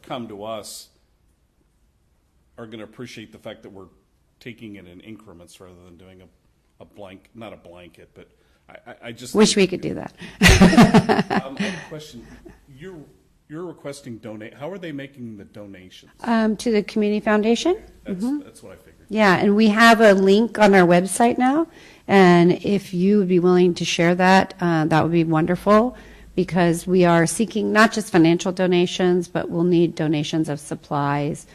come to us are going to appreciate the fact that we're taking it in increments rather than doing a blank, not a blanket, but I just Wish we could do that. I have a question. You're requesting donate. How are they making the donations? To the Community Foundation? That's what I figured. Yeah, and we have a link on our website now, and if you would be willing to share that, that would be wonderful, because we are seeking not just financial donations, but we'll need donations of supplies.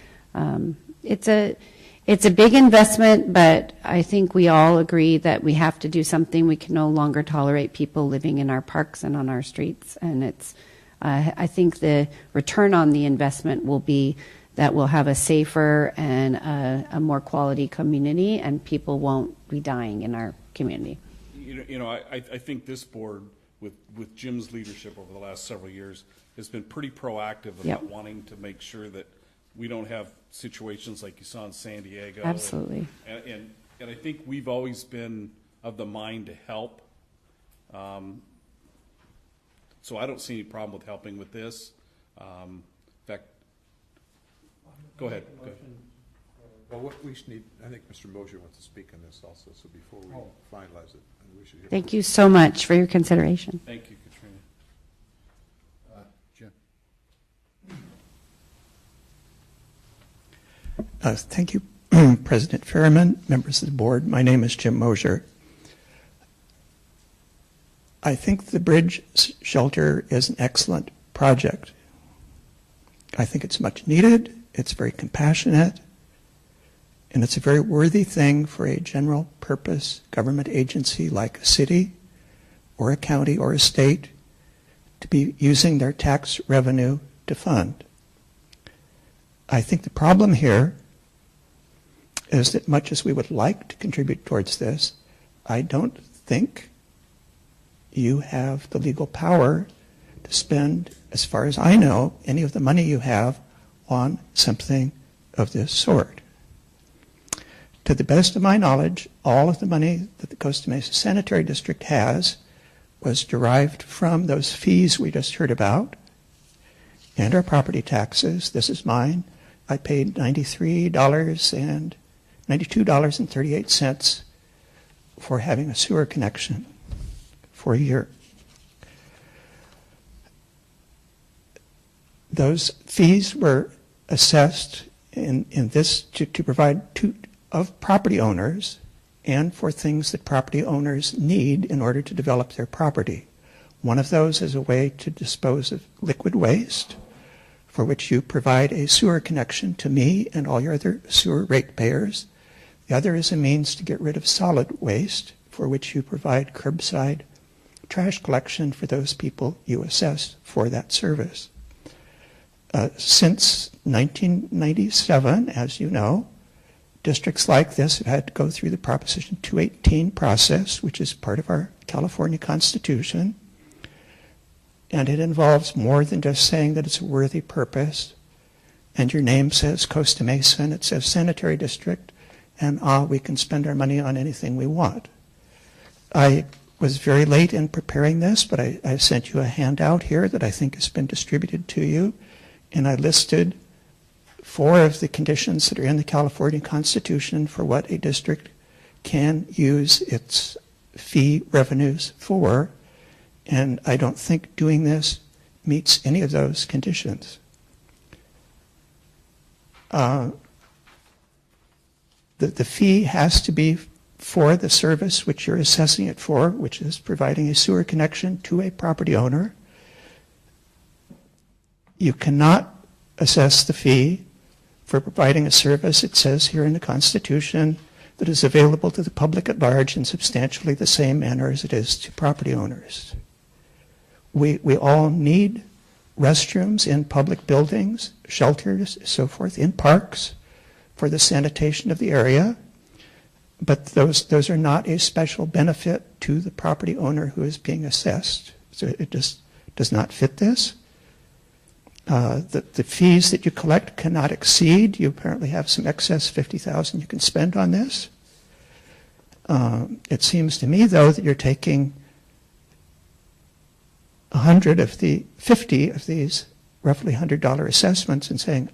It's a big investment, but I think we all agree that we have to do something. We can no longer tolerate people living in our parks and on our streets, and it's. I think the return on the investment will be that we'll have a safer and a more quality community, and people won't be dying in our community. I think this board, with Jim's leadership over the last several years, has been pretty proactive about wanting to make sure that we don't have situations like you saw in San Diego. Absolutely. And I think we've always been of the mind to help. So I don't see any problem with helping with this. In fact, go ahead. Well, what we should need, I think Mr. Mosier wants to speak on this also, so before we finalize it, we should hear. Thank you so much for your consideration. Thank you, Katrina. Jim. Thank you, President Ferriman, members of the board. My name is Jim Mosier. I think the bridge shelter is an excellent project. I think it's much needed, it's very compassionate, and it's a very worthy thing for a general purpose government agency like a city or a county or a state to be using their tax revenue to fund. I think the problem here is that much as we would like to contribute towards this, I don't think you have the legal power to spend, as far as I know, any of the money you have on something of this sort. To the best of my knowledge, all of the money that the Costa Mesa Sanitary District has was derived from those fees we just heard about and our property taxes. This is mine. I paid $92.38 for having a sewer connection for a year. Those fees were assessed in this to provide of property owners and for things that property owners need in order to develop their property. One of those is a way to dispose of liquid waste, for which you provide a sewer connection to me and all your other sewer ratepayers. The other is a means to get rid of solid waste, for which you provide curbside trash collection for those people you assess for that service. Since 1997, as you know, districts like this have had to go through the Proposition 218 process, which is part of our California Constitution, and it involves more than just saying that it's a worthy purpose, and your name says Costa Mesa, and it says Sanitary District, and we can spend our money on anything we want. I was very late in preparing this, but I sent you a handout here that I think has been distributed to you, and I listed 4 of the conditions that are in the California Constitution for what a district can use its fee revenues for, and I don't think doing this meets any of those conditions. The fee has to be for the service which you're assessing it for, which is providing a sewer connection to a property owner, you cannot assess the fee for providing a service, it says here in the Constitution, that is available to the public at large in substantially the same manner as it is to property owners. We all need restrooms in public buildings, shelters, so forth, in parks for the sanitation of the area, but those are not a special benefit to the property owner who is being assessed. So it just does not fit this. The fees that you collect cannot exceed. You apparently have some excess $50,000 you can spend on this. It seems to me, though, that you're taking 50 of these roughly $100 assessments and saying,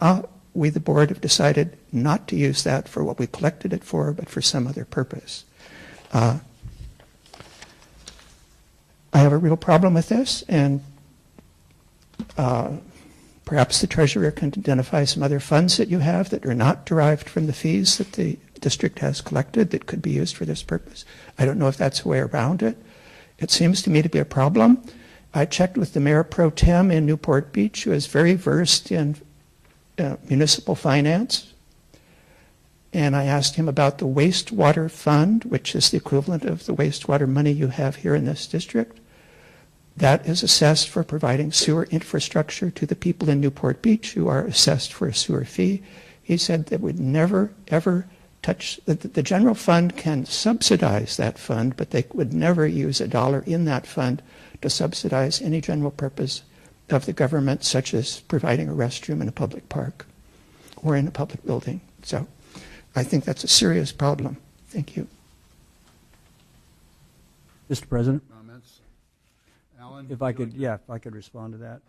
we, the board, have decided not to use that for what we collected it for, but for some other purpose. I have a real problem with this, and perhaps the treasurer can identify some other funds that you have that are not derived from the fees that the district has collected that could be used for this purpose. I don't know if that's a way around it. It seems to me to be a problem. I checked with the mayor pro tem in Newport Beach, who is very versed in municipal finance, and I asked him about the wastewater fund, which is the equivalent of the wastewater money you have here in this district. That is assessed for providing sewer infrastructure to the people in Newport Beach who are assessed for a sewer fee. He said that would never, ever touch, that the general fund can subsidize that fund, but they would never use a dollar in that fund to subsidize any general purpose of the government, such as providing a restroom in a public park or in a public building. So I think that's a serious problem. Thank you. Mr. President? Comments? Alan? If I could respond to that.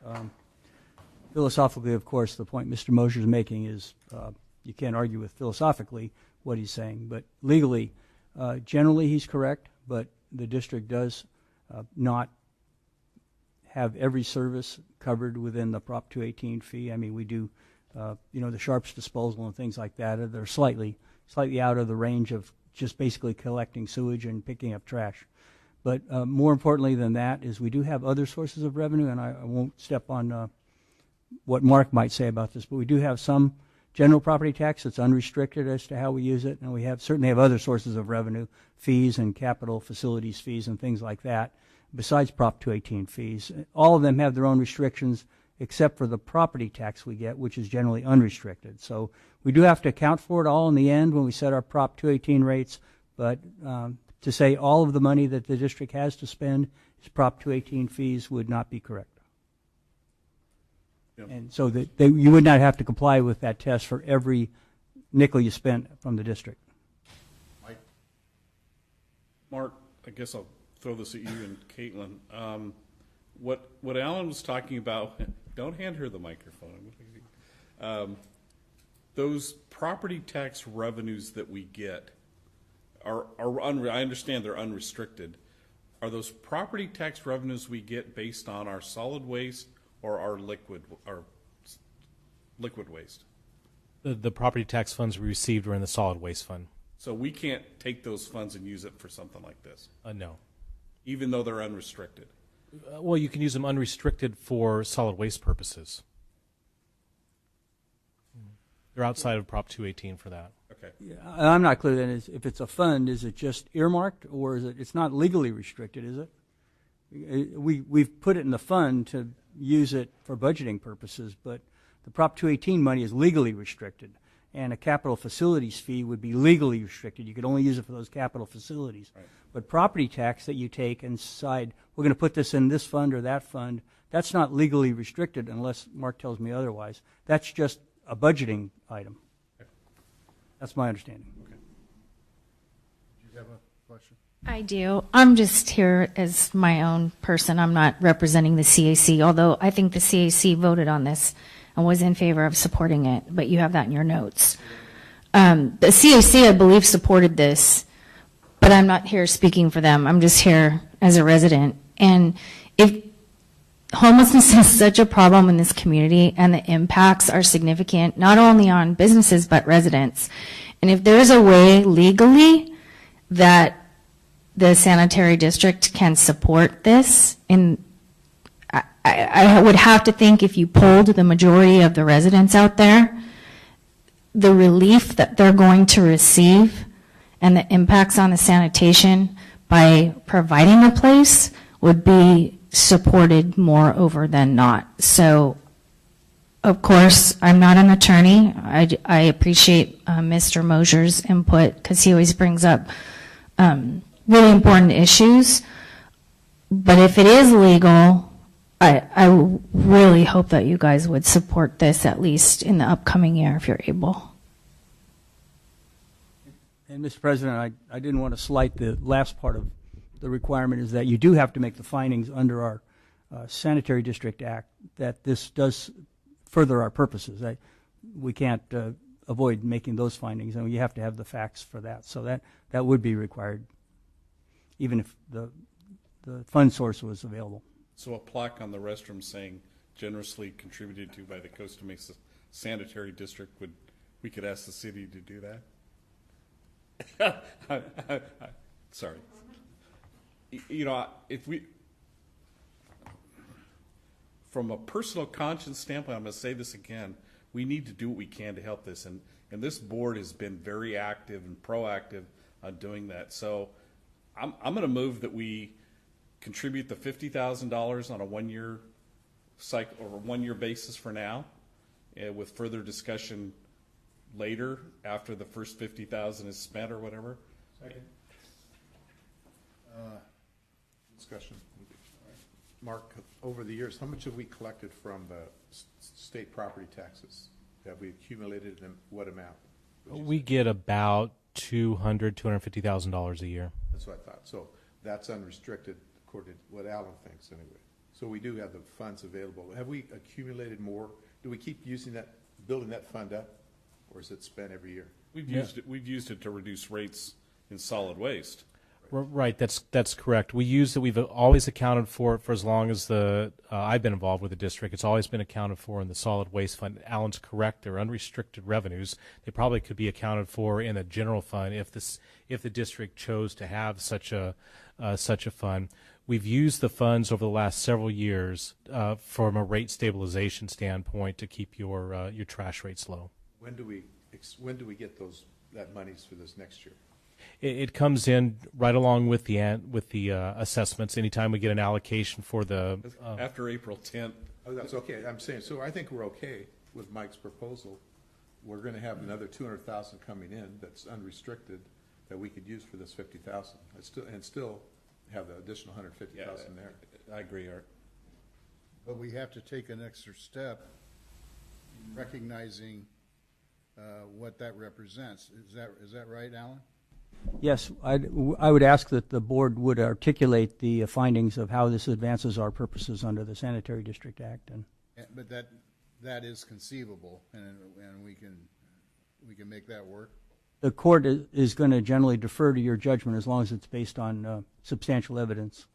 Philosophically, of course, the point Mr. Mosher is making is you can't argue with philosophically what he's saying, but legally, generally he's correct, but the district does not have every service covered within the Prop 218 fee. I mean, we do, the sharps disposal and things like that. They're slightly out of the range of just basically collecting sewage and picking up trash. But more importantly than that is we do have other sources of revenue, and I won't step on what Mark might say about this, but we do have some general property tax that's unrestricted as to how we use it, and we certainly have other sources of revenue, fees and capital facilities fees and things like that, besides Prop 218 fees. All of them have their own restrictions except for the property tax we get, which is generally unrestricted. So we do have to account for it all in the end when we set our Prop 218 rates, but to say all of the money that the district has to spend is Prop 218 fees would not be correct. Yep. And so that you would not have to comply with that test for every nickel you spent from the district. Mike? Mark, I guess I'll throw this at you and Caitlin. What Alan was talking about, don't hand her the microphone. Those property tax revenues that we get I understand they're unrestricted. Are those property tax revenues we get based on our solid waste or our liquid waste? The property tax funds we received were in the solid waste fund. So we can't take those funds and use it for something like this? No. Even though they're unrestricted? Well, you can use them unrestricted for solid waste purposes. They're outside of Prop 218 for that. Okay. Yeah, I'm not clear then if it's a fund, is it just earmarked or is it's not legally restricted, is it? We've put it in the fund to use it for budgeting purposes, but the Prop 218 money is legally restricted, and a capital facilities fee would be legally restricted. You could only use it for those capital facilities. Right. But property tax that you take and decide, we're going to put this in this fund or that fund, that's not legally restricted unless Mark tells me otherwise. That's just a budgeting item. Okay. That's my understanding. Okay. Do you have a question? I do. I'm just here as my own person. I'm not representing the CAC, although I think the CAC voted on this and was in favor of supporting it, but you have that in your notes. The CAC, I believe, supported this, but I'm not here speaking for them. I'm just here as a resident. And if homelessness is such a problem in this community and the impacts are significant, not only on businesses but residents, and if there's a way legally that the sanitary district can support this. And I would have to think if you polled the majority of the residents out there, the relief that they're going to receive and the impacts on the sanitation by providing a place would be supported more over than not. So, of course, I'm not an attorney. I appreciate Mr. Mosier's input because he always brings up really important issues. But if it is legal, I really hope that you guys would support this at least in the upcoming year if you're able. And Mr. President, I didn't want to slight the last part of the requirement is that you do have to make the findings under our Sanitary District Act that this does further our purposes. We can't avoid making those findings, and you have to have the facts for that. So that would be required, even if the fund source was available. So a plaque on the restroom saying generously contributed to by the Costa Mesa Sanitary District, we could ask the city to do that? Sorry. You know, from a personal conscience standpoint, I'm going to say this again, we need to do what we can to help this. And this board has been very active and proactive on doing that. So I'm going to move that we contribute the $50,000 on a one-year cycle or one-year basis for now, with further discussion later after the first $50,000 is spent or whatever. Second. Discussion. Mark, over the years, how much have we collected from the state property taxes? Have we accumulated in what amount? We get about $250,000 a year. That's what I thought. So that's unrestricted, according to what Alan thinks, anyway. So we do have the funds available. Have we accumulated more? Do we keep using that, building that fund up, or is it spent every year? We've used it to reduce rates in solid waste. Right, that's correct. We've always accounted for as long as I've been involved with the district. It's always been accounted for in the solid waste fund. Alan's correct. They're unrestricted revenues. They probably could be accounted for in a general fund if the district chose to have such a fund. We've used the funds over the last several years from a rate stabilization standpoint to keep your trash rates low. When do we get that monies for this next year? It comes in right along with the assessments. Anytime we get an allocation for the after April 10th. Oh, that's okay. I'm saying, so I think we're okay with Mike's proposal. We're going to have another $200,000 coming in that's unrestricted that we could use for this $50,000, and still have the additional $150,000 there. I agree, Art. But we have to take an extra step in recognizing what that represents. Is that right, Alan? Yes, I would ask that the board would articulate the findings of how this advances our purposes under the Sanitary District Act. But that is conceivable, and we can make that work. The court is going to generally defer to your judgment as long as it's based on substantial evidence,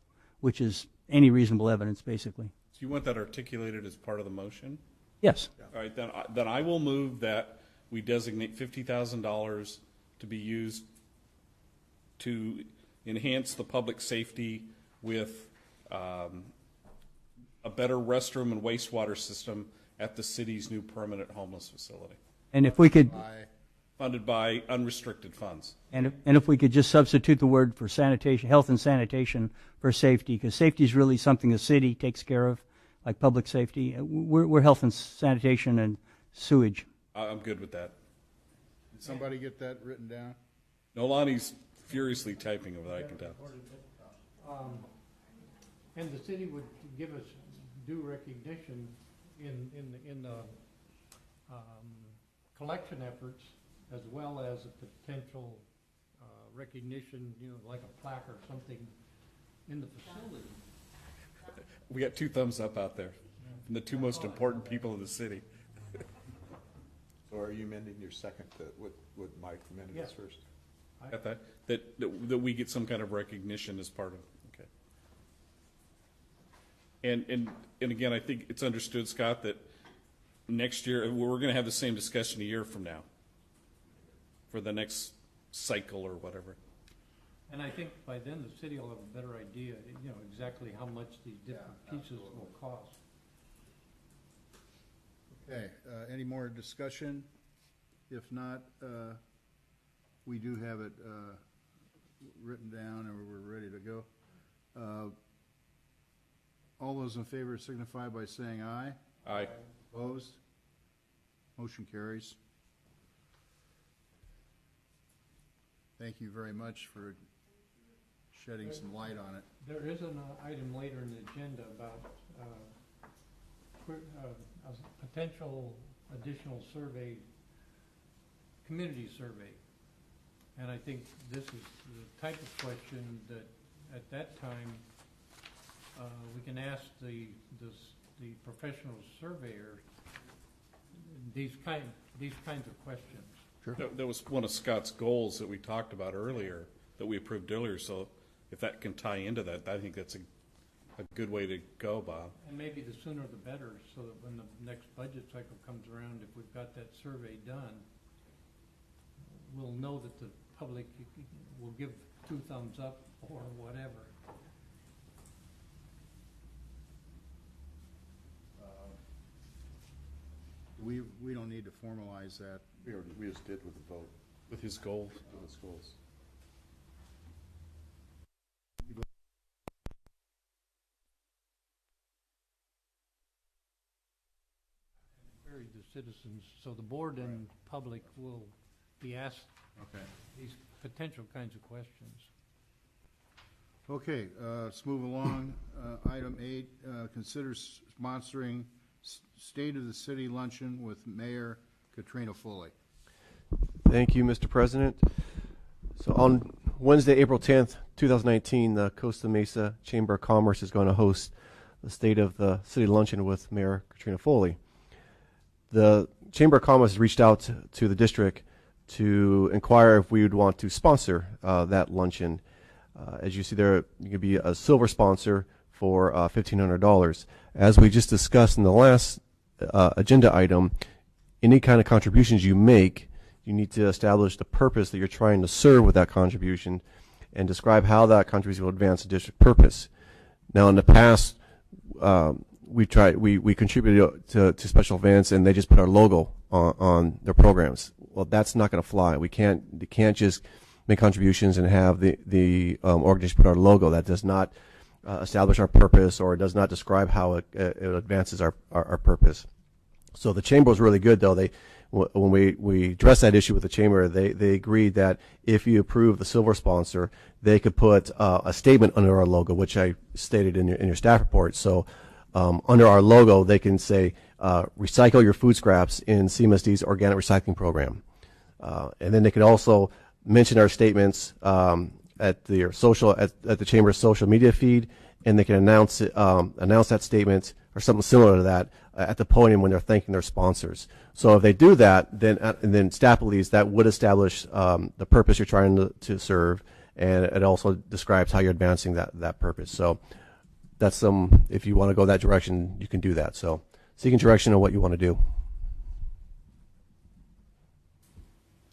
which is any reasonable evidence, basically. So you want that articulated as part of the motion? Yes. All right, then I will move that we designate $50,000 to be used to enhance the public safety with a better restroom and wastewater system at the city's new permanent homeless facility. And if we could, funded by unrestricted funds. and if we could just substitute the word for sanitation, health and sanitation for safety, because safety is really something the city takes care of, like public safety. We're health and sanitation and sewage. I'm good with that. Did somebody get that written down? Nolani's furiously typing over there, I can tell. And the city would give us due recognition in the collection efforts, as well as a potential recognition, like a plaque or something in the facility. We got 2 thumbs up out there from the 2 most important people in the city. So are you amending your second to what Mike amended his first? Got that? That we get some kind of recognition as part of it. Okay. And again, I think it's understood, Scott, that next year we're going to have the same discussion a year from now for the next cycle or whatever. And I think by then the city will have a better idea, you know, exactly how much these different pieces will cost. Okay, any more discussion? If not, we do have it written down and we're ready to go. All those in favor signify by saying aye. Aye. Opposed? Motion carries. Thank you very much for shedding some light on it. There is an item later in the agenda about a potential additional survey, community survey. And I think this is the type of question that at that time we can ask the professional surveyor these kinds of questions. Sure. That was one of Scott's goals that we talked about earlier, that we approved earlier. So if that can tie into that, I think that's a good way to go, Bob. And maybe the sooner the better, so that when the next budget cycle comes around, if we've got that survey done, we'll know that the public will give 2 thumbs up or whatever. We don't need to formalize that. We just did with the vote, With his goals. with the schools. Query the citizens, so the board and public will be asked Okay. these potential kinds of questions. Okay, let's move along. Item 8, consider sponsoring State of the City Luncheon with Mayor Katrina Foley. Thank you, Mr. President. So on Wednesday, April 10th, 2019, the Costa Mesa Chamber of Commerce is going to host the State of the City Luncheon with Mayor Katrina Foley. The Chamber of Commerce reached out to the district to inquire if we would want to sponsor that luncheon. As you see there, you could be a silver sponsor for $1,500. As we just discussed in the last agenda item, any kind of contributions you make, you need to establish the purpose that you're trying to serve with that contribution and describe how that contribution will advance the district purpose. Now, in the past, we contributed to special events and they just put our logo on their programs. Well, that's not going to fly. You can't just make contributions and have the organization put our logo. That does not establish our purpose, or it does not describe how it advances our purpose. So the chamber was really good, though. When we addressed that issue with the chamber, they agreed that if you approve the silver sponsor, they could put a statement under our logo, which I stated in your staff report. So under our logo, they can say, recycle your food scraps in CMSD's organic recycling program. And then they could also mention our statements at the chamber's social media feed, and they can announce that statement or something similar to that at the podium when they're thanking their sponsors. So if they do that, then staff believes that would establish the purpose you're trying to serve, and it also describes how you're advancing that purpose. So that's if you want to go that direction, you can do that. So seeking direction on what you want to do.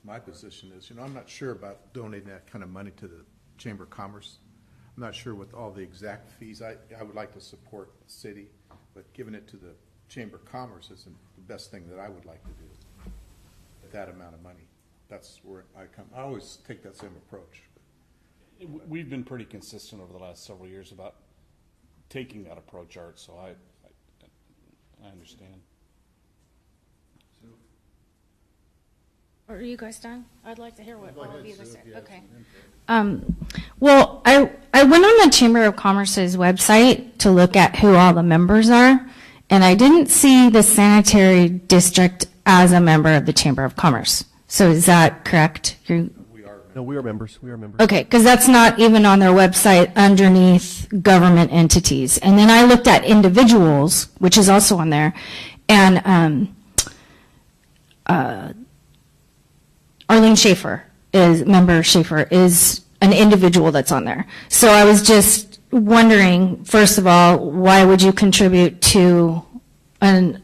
My position is, I'm not sure about donating that kind of money to the Chamber of Commerce. I'm not sure with all the exact fees. I would like to support the city, but giving it to the Chamber of Commerce isn't the best thing that I would like to do with that amount of money. That's where I come. I always take that same approach. We've been pretty consistent over the last several years about taking that approach, Art, so I understand. Are you guys done? I'd like to hear what Go all ahead, of you Sue, guys if said. you have Okay. some input. Well, I went on the Chamber of Commerce's website to look at who all the members are, and I didn't see the sanitary district as a member of the Chamber of Commerce. So is that correct? No, we are members. We are members. Okay, because that's not even on their website underneath government entities. And then I looked at individuals, which is also on there, and Arlene Schaefer member Schaefer is an individual that's on there. So I was just wondering, first of all, why would you contribute to an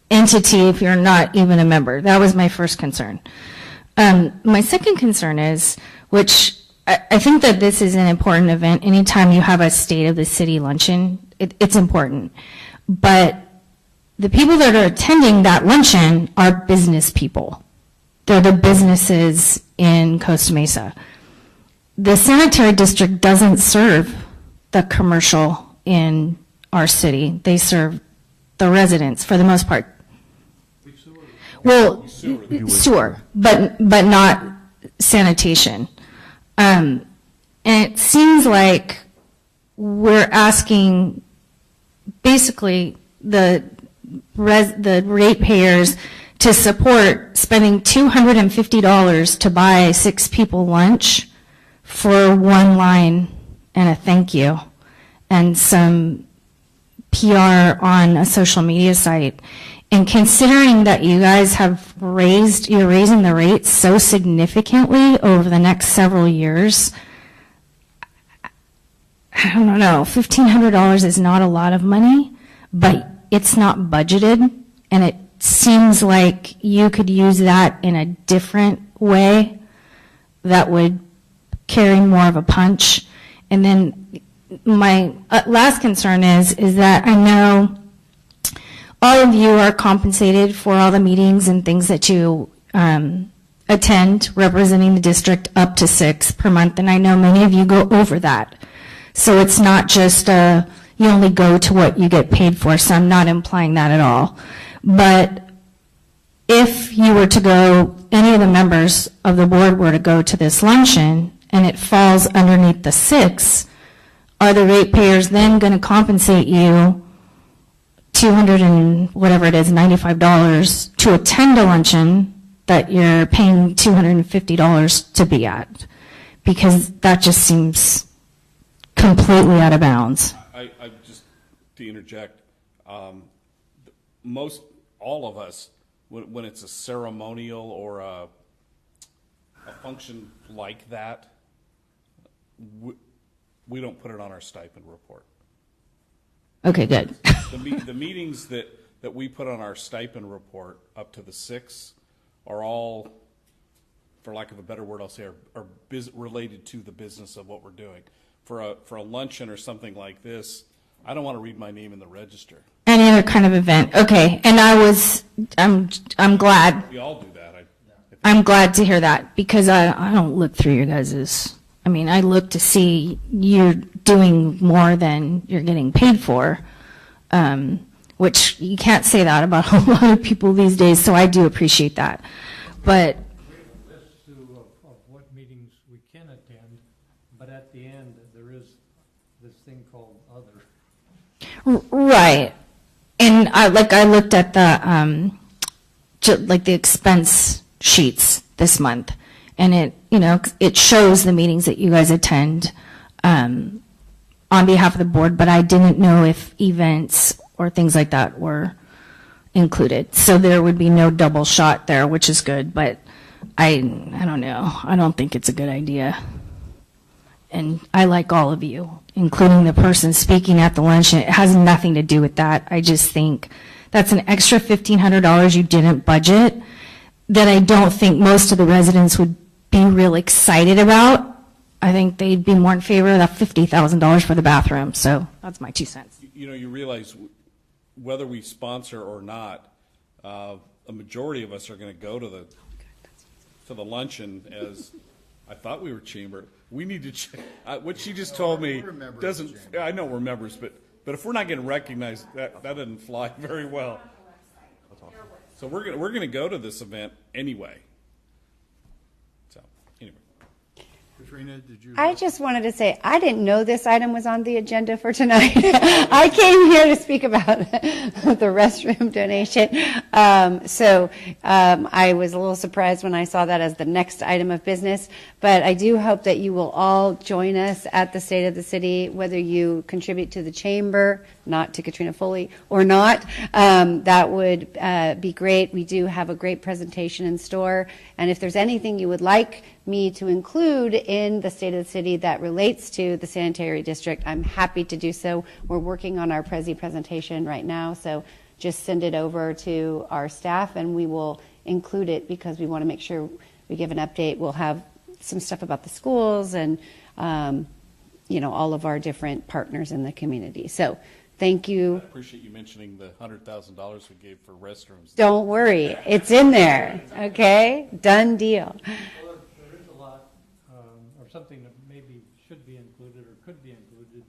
entity if you're not even a member? That was my first concern. My second concern is, which I think that this is an important event. Anytime you have a State of the City luncheon, it's important. But the people that are attending that luncheon are business people. They're the businesses in Costa Mesa. The sanitary district doesn't serve the commercial in our city. They serve the residents for the most part. Well, sewer, but not sanitation. And it seems like we're asking basically the ratepayers to support spending $250 to buy 6 people lunch for one line and a thank you and some PR on a social media site. And considering that you guys have you're raising the rates so significantly over the next several years, I don't know, $1,500 is not a lot of money, but it's not budgeted, and it seems like you could use that in a different way that would carry more of a punch. And then my last concern is that I know all of you are compensated for all the meetings and things that you attend representing the district up to 6 per month, and I know many of you go over that. So it's not just you only go to what you get paid for, so I'm not implying that at all. But if you were to go, any of the members of the board were to go to this luncheon and it falls underneath the 6, are the ratepayers then going to compensate you $200 and whatever it is, $95 to attend a luncheon that you're paying $250 to be at? Because that just seems completely out of bounds. I just, to interject, most, all of us, when it's a ceremonial or a function like that, we don't put it on our stipend report. Okay, good. The meetings that we put on our stipend report up to the 6 are all, for lack of a better word, I'll say, are related to the business of what we're doing. For a luncheon or something like this, I don't want to read my name in the register. Any other kind of event, okay. And I'm glad. We all do that. I'm glad to hear that, because I don't look through your guys's. I mean, I look to see you're doing more than you're getting paid for, which you can't say that about a lot of people these days, so I do appreciate that. But of what meetings we can attend, but at the end, there is this thing called other. Right. And I looked at the the expense sheets this month, and it shows the meetings that you guys attend on behalf of the board, but I didn't know if events or things like that were included. So there would be no double shot there, which is good, but I don't know. I don't think it's a good idea. And I like all of you, including the person speaking at the luncheon. It has nothing to do with that. I just think that's an extra $1,500 you didn't budget that I don't think most of the residents would be real excited about. I think they'd be more in favor of that $50,000 for the bathroom. So that's my 2 cents. You realize whether we sponsor or not, a majority of us are going to go to the luncheon. As I thought we were chamber. We need to what she just told me doesn't. I know we're members, but if we're not getting recognized, that doesn't fly very well. So we're gonna go to this event anyway. So anyway. Katrina, did you? I just wanted to say, I didn't know this item was on the agenda for tonight. I came here to speak about the restroom donation. I was a little surprised when I saw that as the next item of business, but I do hope that you will all join us at the State of the City, whether you contribute to the chamber, not to Katrina Foley, or not. That would be great. We do have a great presentation in store, and if there's anything you would like me to include in the State of the City that relates to the sanitary district, I'm happy to do so. We're working on our Prezi presentation right now, so just send it over to our staff and we will include it because we want to make sure we give an update. We'll have some stuff about the schools and, all of our different partners in the community. So thank you. I appreciate you mentioning the $100,000 we gave for restrooms. Don't worry, it's in there, okay? Done deal. Well, there is a lot, or something that maybe should be included or could be included.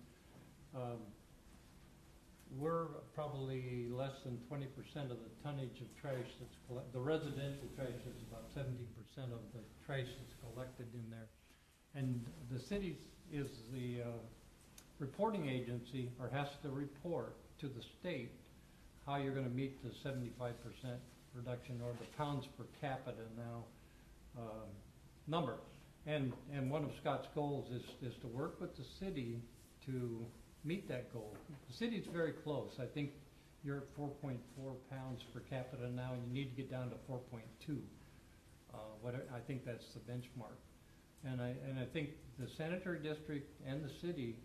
We're probably less than 20% of the tonnage of trash that's the residential trash is about 70% of the trash that's collected in there. And the city is the reporting agency, or has to report to the state how you're going to meet the 75% reduction, or the pounds per capita now number. And one of Scott's goals is to work with the city to meet that goal. The city's very close. I think you're at 4.4 pounds per capita now, and you need to get down to 4.2. I think that's the benchmark. And I think the sanitary district and the city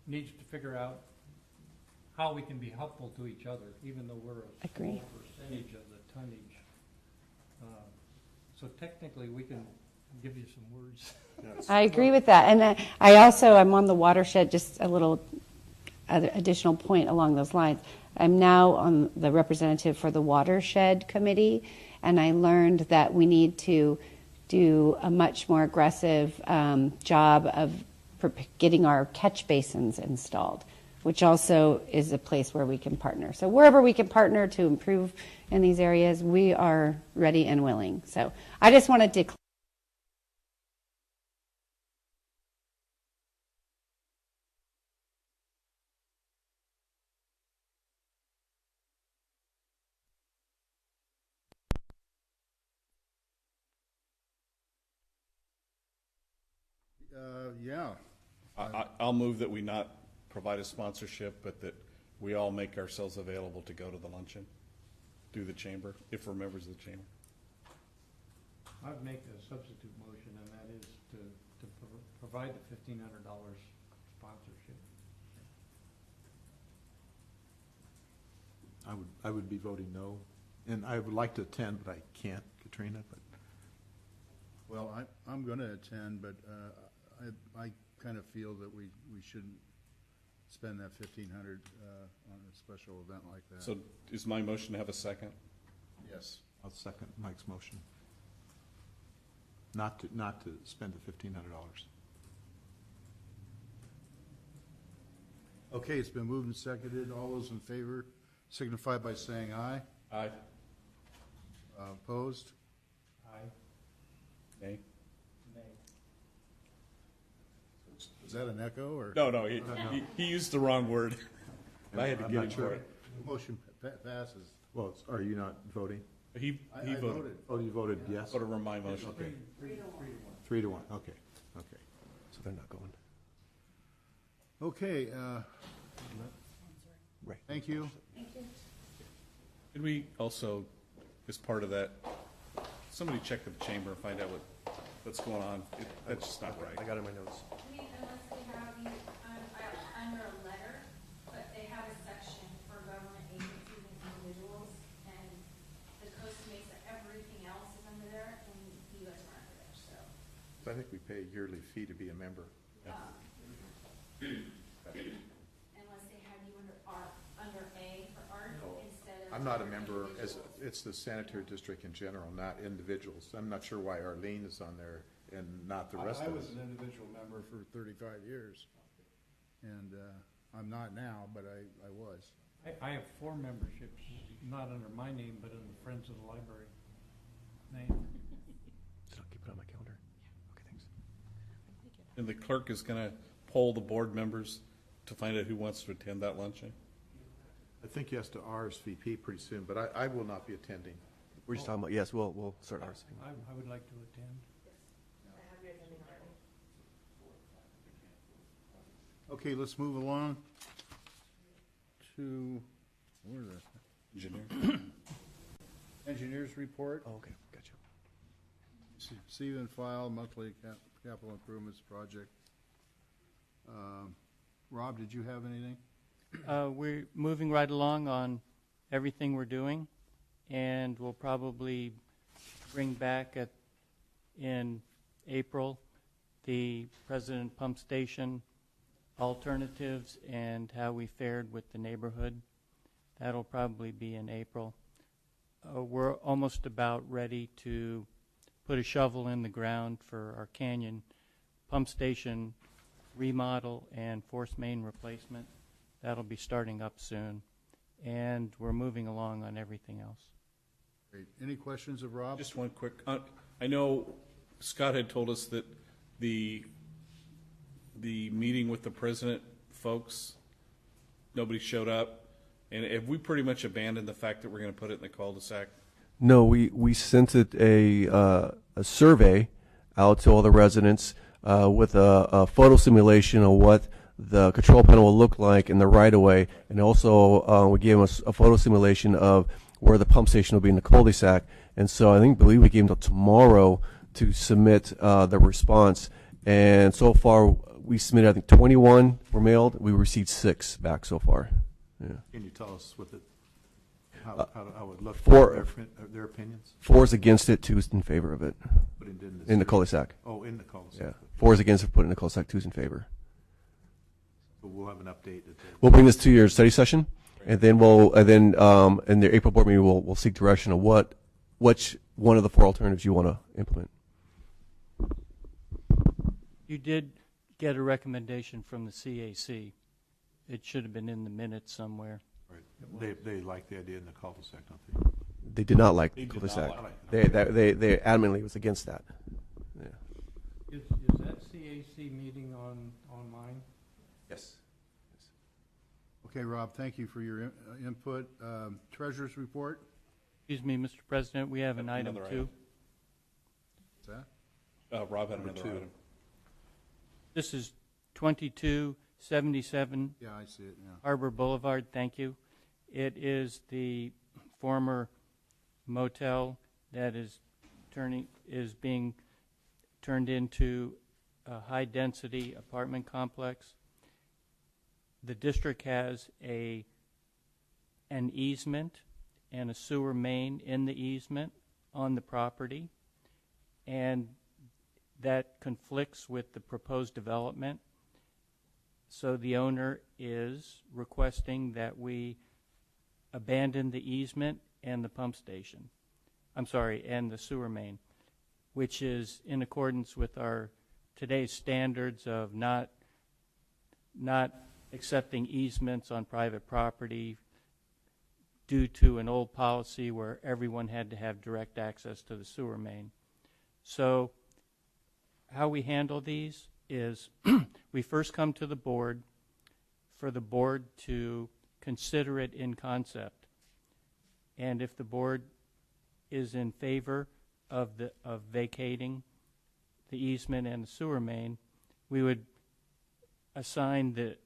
needs to figure out how we can be helpful to each other, even though we're a small percentage of the tonnage. So technically, we can give you some words. I agree with that. And I'm on the watershed, just a little additional point along those lines. I'm now on the representative for the watershed committee, and I learned that we need to do a much more aggressive job of getting our catch basins installed, which also is a place where we can partner. So wherever we can partner to improve in these areas, we are ready and willing. So I just wanted to yeah. I'll move that we not provide a sponsorship, but that we all make ourselves available to go to the luncheon through the chamber, if we're members of the chamber. I'd make a substitute motion, and that is to provide the $1,500 sponsorship. I would be voting no, and I would like to attend, but I can't, Katrina. But Well, I'm going to attend, but I kind of feel that we shouldn't spend that $1,500 on a special event like that. So is my motion to have a second? Yes. I'll second Mike's motion. Not to spend the $1,500. Okay, it's been moved and seconded. All those in favor signify by saying aye. Aye. Opposed? Aye. Nay? Nay. Is that an echo or? No, he used the wrong word. I had to I'm get not him sure. for it. Motion passes. Well, are you not voting? He I voted. Oh, you voted yes? Voted on my motion. Okay. 3 to 1. 3 to 1. Okay. Okay. So they're not going. Okay, Right. thank you. Could we also, as part of that, somebody check with the chamber and find out what's going on? That's just not I right. got it in my notes. Unless they have you under a letter, but they have a section for government agencies and individuals, and the Costa Mesa, everything else is under there, and you guys are under there, so. So I think we pay a yearly fee to be a member. Unless they have you under A for art instead of. I'm not a member, it's the sanitary district in general, not individuals. I'm not sure why Arlene is on there and not the rest I of was us. an individual member for 35 years, and I'm not now, but I was. I have 4 memberships, not under my name, but under Friends of the Library name. So I'll keep it on my calendar. Okay, thanks. And the clerk is going to poll the board members to find out who wants to attend that luncheon? I think he has to RSVP pretty soon, but I will not be attending. We're just talking about, yes, we'll start ours. I would like to attend. Okay, let's move along to, where is that? Engineer? Engineers report. Oh, okay, gotcha. Receive and file monthly capital improvements project. Rob, did you have anything? We're moving right along on everything we're doing, and we'll probably bring back in April, the President Pump Station alternatives and how we fared with the neighborhood. That'll probably be in April. We're almost about ready to put a shovel in the ground for our Canyon Pump Station remodel and force main replacement. That'll be starting up soon. And we're moving along on everything else. Great. Any questions of Rob? Just one quick, I know Scott had told us that the meeting with the president folks, nobody showed up. And have we pretty much abandoned the fact that we're going to put it in the cul-de-sac? No, we sent it a survey out to all the residents with a photo simulation of what the control panel will look like in the right-of-way, and also we gave them a photo simulation of where the pump station will be in the cul-de-sac. And so I believe we gave them till tomorrow to submit the response. And so far we submitted, I think 21 were mailed. We received 6 back so far. Yeah. Can you tell us what how it would look for their opinions? 4 is against it, 2 is in favor of it. Put it in the cul-de-sac. Oh, in the cul-de-sac. Yeah. 4 is against it, put in the cul-de-sac, 2 is in favor. So we'll have an update. We'll bring this to your study session, and then in the April board meeting we'll seek direction of which one of the 4 alternatives you want to implement. You did get a recommendation from the CAC. It should have been in the minutes somewhere. Right. They like the idea in the cul-de-sac, don't they? They did not like They the did cul-de-sac. not like They adamantly was against that. Yeah. Is that CAC meeting online? Yes. Okay, Rob, thank you for your input. Treasurer's report? Excuse me, Mr. President, we have an item Another 2. What's that? Rob had Number another 2. item. This is 2277 Yeah, I see it now. Harbor Boulevard. Thank you. It is the former motel that is being turned into a high-density apartment complex. The district has an easement and a sewer main in the easement on the property, and that conflicts with the proposed development. So the owner is requesting that we abandon the easement and the pump station. I'm sorry, and the sewer main, which is in accordance with our today's standards of not accepting easements on private property due to an old policy where everyone had to have direct access to the sewer main. So how we handle these is we first come to the board for the board to consider it in concept. And if the board is in favor of vacating the easement and the sewer main, we would assign the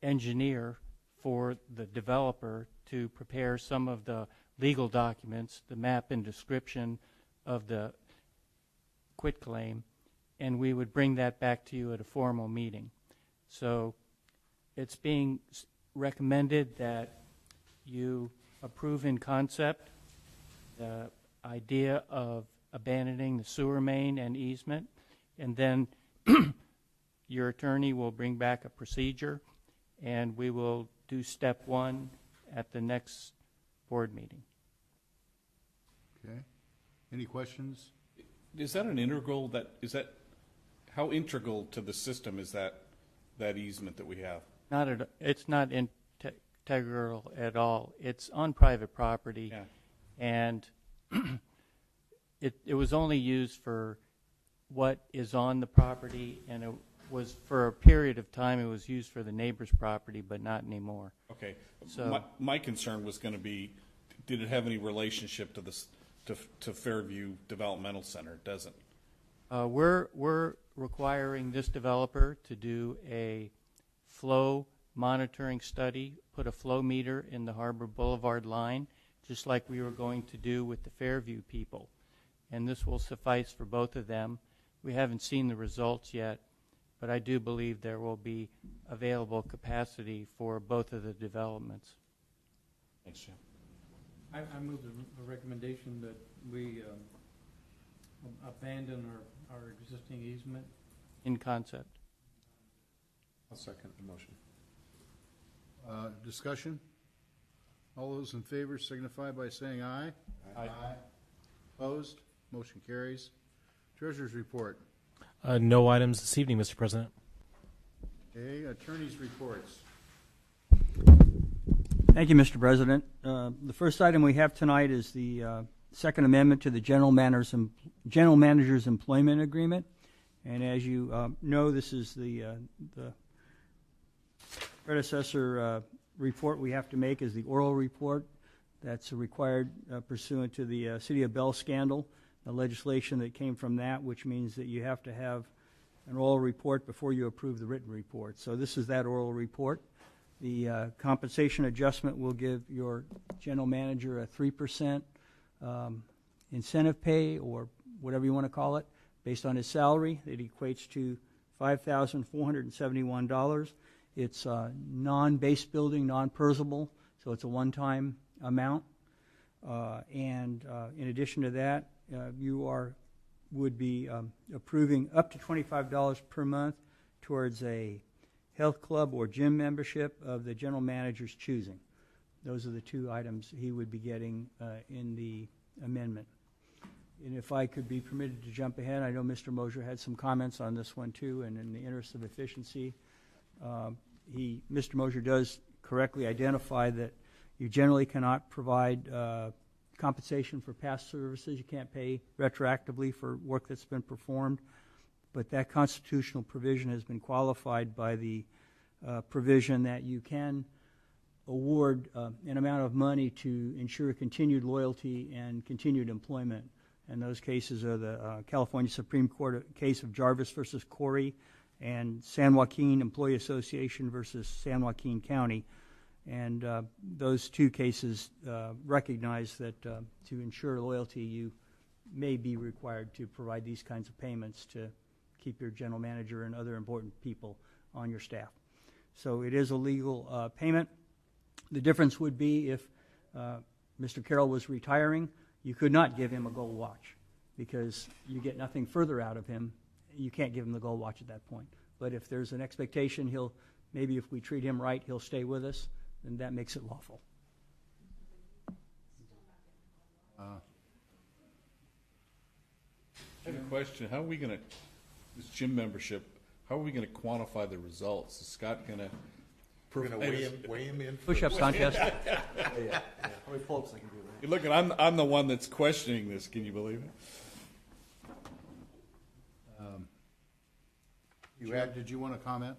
engineer for the developer to prepare some of the legal documents, the map and description of the quitclaim, and we would bring that back to you at a formal meeting. So it's being recommended that you approve in concept the idea of abandoning the sewer main and easement, and then your attorney will bring back a procedure, and we will do step 1 at the next board meeting. Okay. Any questions? Is that how integral to the system is that easement that we have? It's not integral at all. It's on private property, Yeah. and it was only used for what is on the property, and it was for a period of time it was used for the neighbor's property, but not anymore. Okay. So my concern was going to be, did it have any relationship to this to Fairview Developmental Center? It doesn't. we're requiring this developer to do a flow monitoring study, put a flow meter in the Harbor Boulevard line, just like we were going to do with the Fairview people. And this will suffice for both of them. We haven't seen the results yet, but I do believe there will be available capacity for both of the developments. Thanks, Jim. I move the recommendation that we abandon our existing easement. In concept. I'll second the motion. Discussion? All those in favor signify by saying aye. Aye. Opposed? Motion carries. Treasurer's report. No items this evening, Mr. President. Okay, attorney's reports. Thank you, Mr. President. The first item we have tonight is the Second Amendment to the General Manager's Employment Agreement. And as you know, this is the predecessor report we have to make is the oral report. That's required pursuant to the City of Bell scandal, the legislation that came from that, which means that you have to have an oral report before you approve the written report. So this is that oral report. The compensation adjustment will give your general manager a 3% incentive pay, or whatever you want to call it, based on his salary. It equates to $5,471. It's non-base building, non-PERSable, so it's a one-time amount. And in addition to that, you would be approving up to $25 per month towards a health club or gym membership of the general manager's choosing. Those are the two items he would be getting in the amendment. And if I could be permitted to jump ahead, I know Mr. Mosier had some comments on this one too, and in the interest of efficiency, Mr. Mosier does correctly identify that you generally cannot provide compensation for past services. You can't pay retroactively for work that's been performed, but that constitutional provision has been qualified by the provision that you can award an amount of money to ensure continued loyalty and continued employment. And those cases are the California Supreme Court case of Jarvis versus Corey and San Joaquin Employee Association versus San Joaquin County. And those two cases recognize that to ensure loyalty, you may be required to provide these kinds of payments to keep your general manager and other important people on your staff. So it is a legal payment. The difference would be if Mr. Carroll was retiring, you could not give him a gold watch because you get nothing further out of him. You can't give him the gold watch at that point. But if there's an expectation, maybe if we treat him right, he'll stay with us, then that makes it lawful. I have a question. How are we going to, this gym membership, how are we going to quantify the results? Is Scott going to We're going to weigh him in. Push-ups contest. Yeah. How many pull-ups I can do, right? You're looking, I'm the one that's questioning this. Can you believe it? Did you want to comment?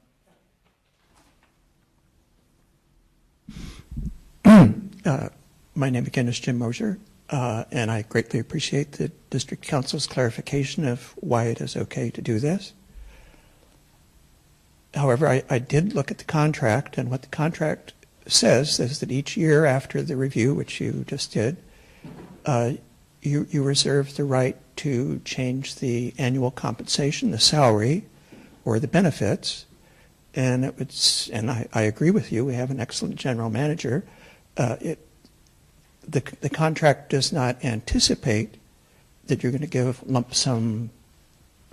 My name again is Jim Mosier, and I greatly appreciate the District Council's clarification of why it is okay to do this. However, I did look at the contract, and what the contract says is that each year after the review, which you just did, you reserve the right to change the annual compensation, the salary, or the benefits. And I agree with you. We have an excellent general manager. The contract does not anticipate that you're going to give lump sum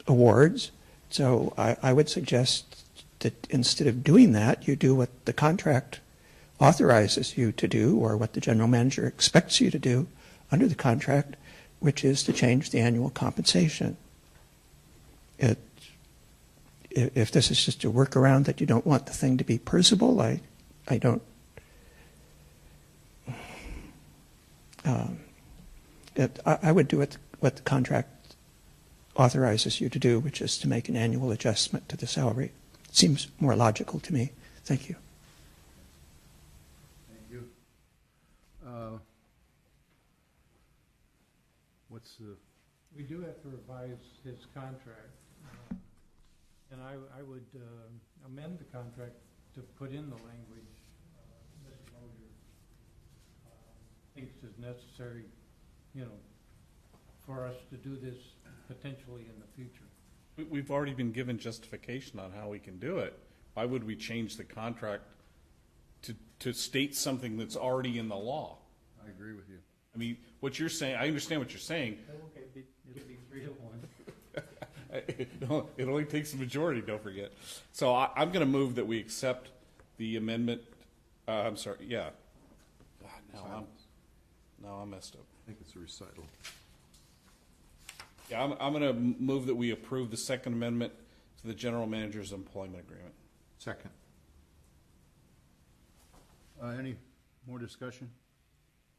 awards. So I would suggest that instead of doing that, you do what the contract authorizes you to do, or what the general manager expects you to do under the contract, which is to change the annual compensation. If this is just a workaround that you don't want the thing to be PERSable, I don't. I would do what the contract authorizes you to do, which is to make an annual adjustment to the salary. Seems more logical to me. Thank you. Thank you. We do have to revise his contract, and I would amend the contract to put in the language Mr. Mosier thinks is necessary, for us to do this potentially in the future. We've already been given justification on how we can do it. Why would we change the contract to state something that's already in the law? I agree with you. I mean, what you're saying, I understand what you're saying. Okay, it'll be 3-1. It only takes a majority, don't forget. So I'm going to move that we accept the amendment. I'm sorry, yeah. God, now I'm messed up. I think it's a recital. Yeah, I'm going to move that we approve the second amendment to the general manager's employment agreement. Second. Any more discussion?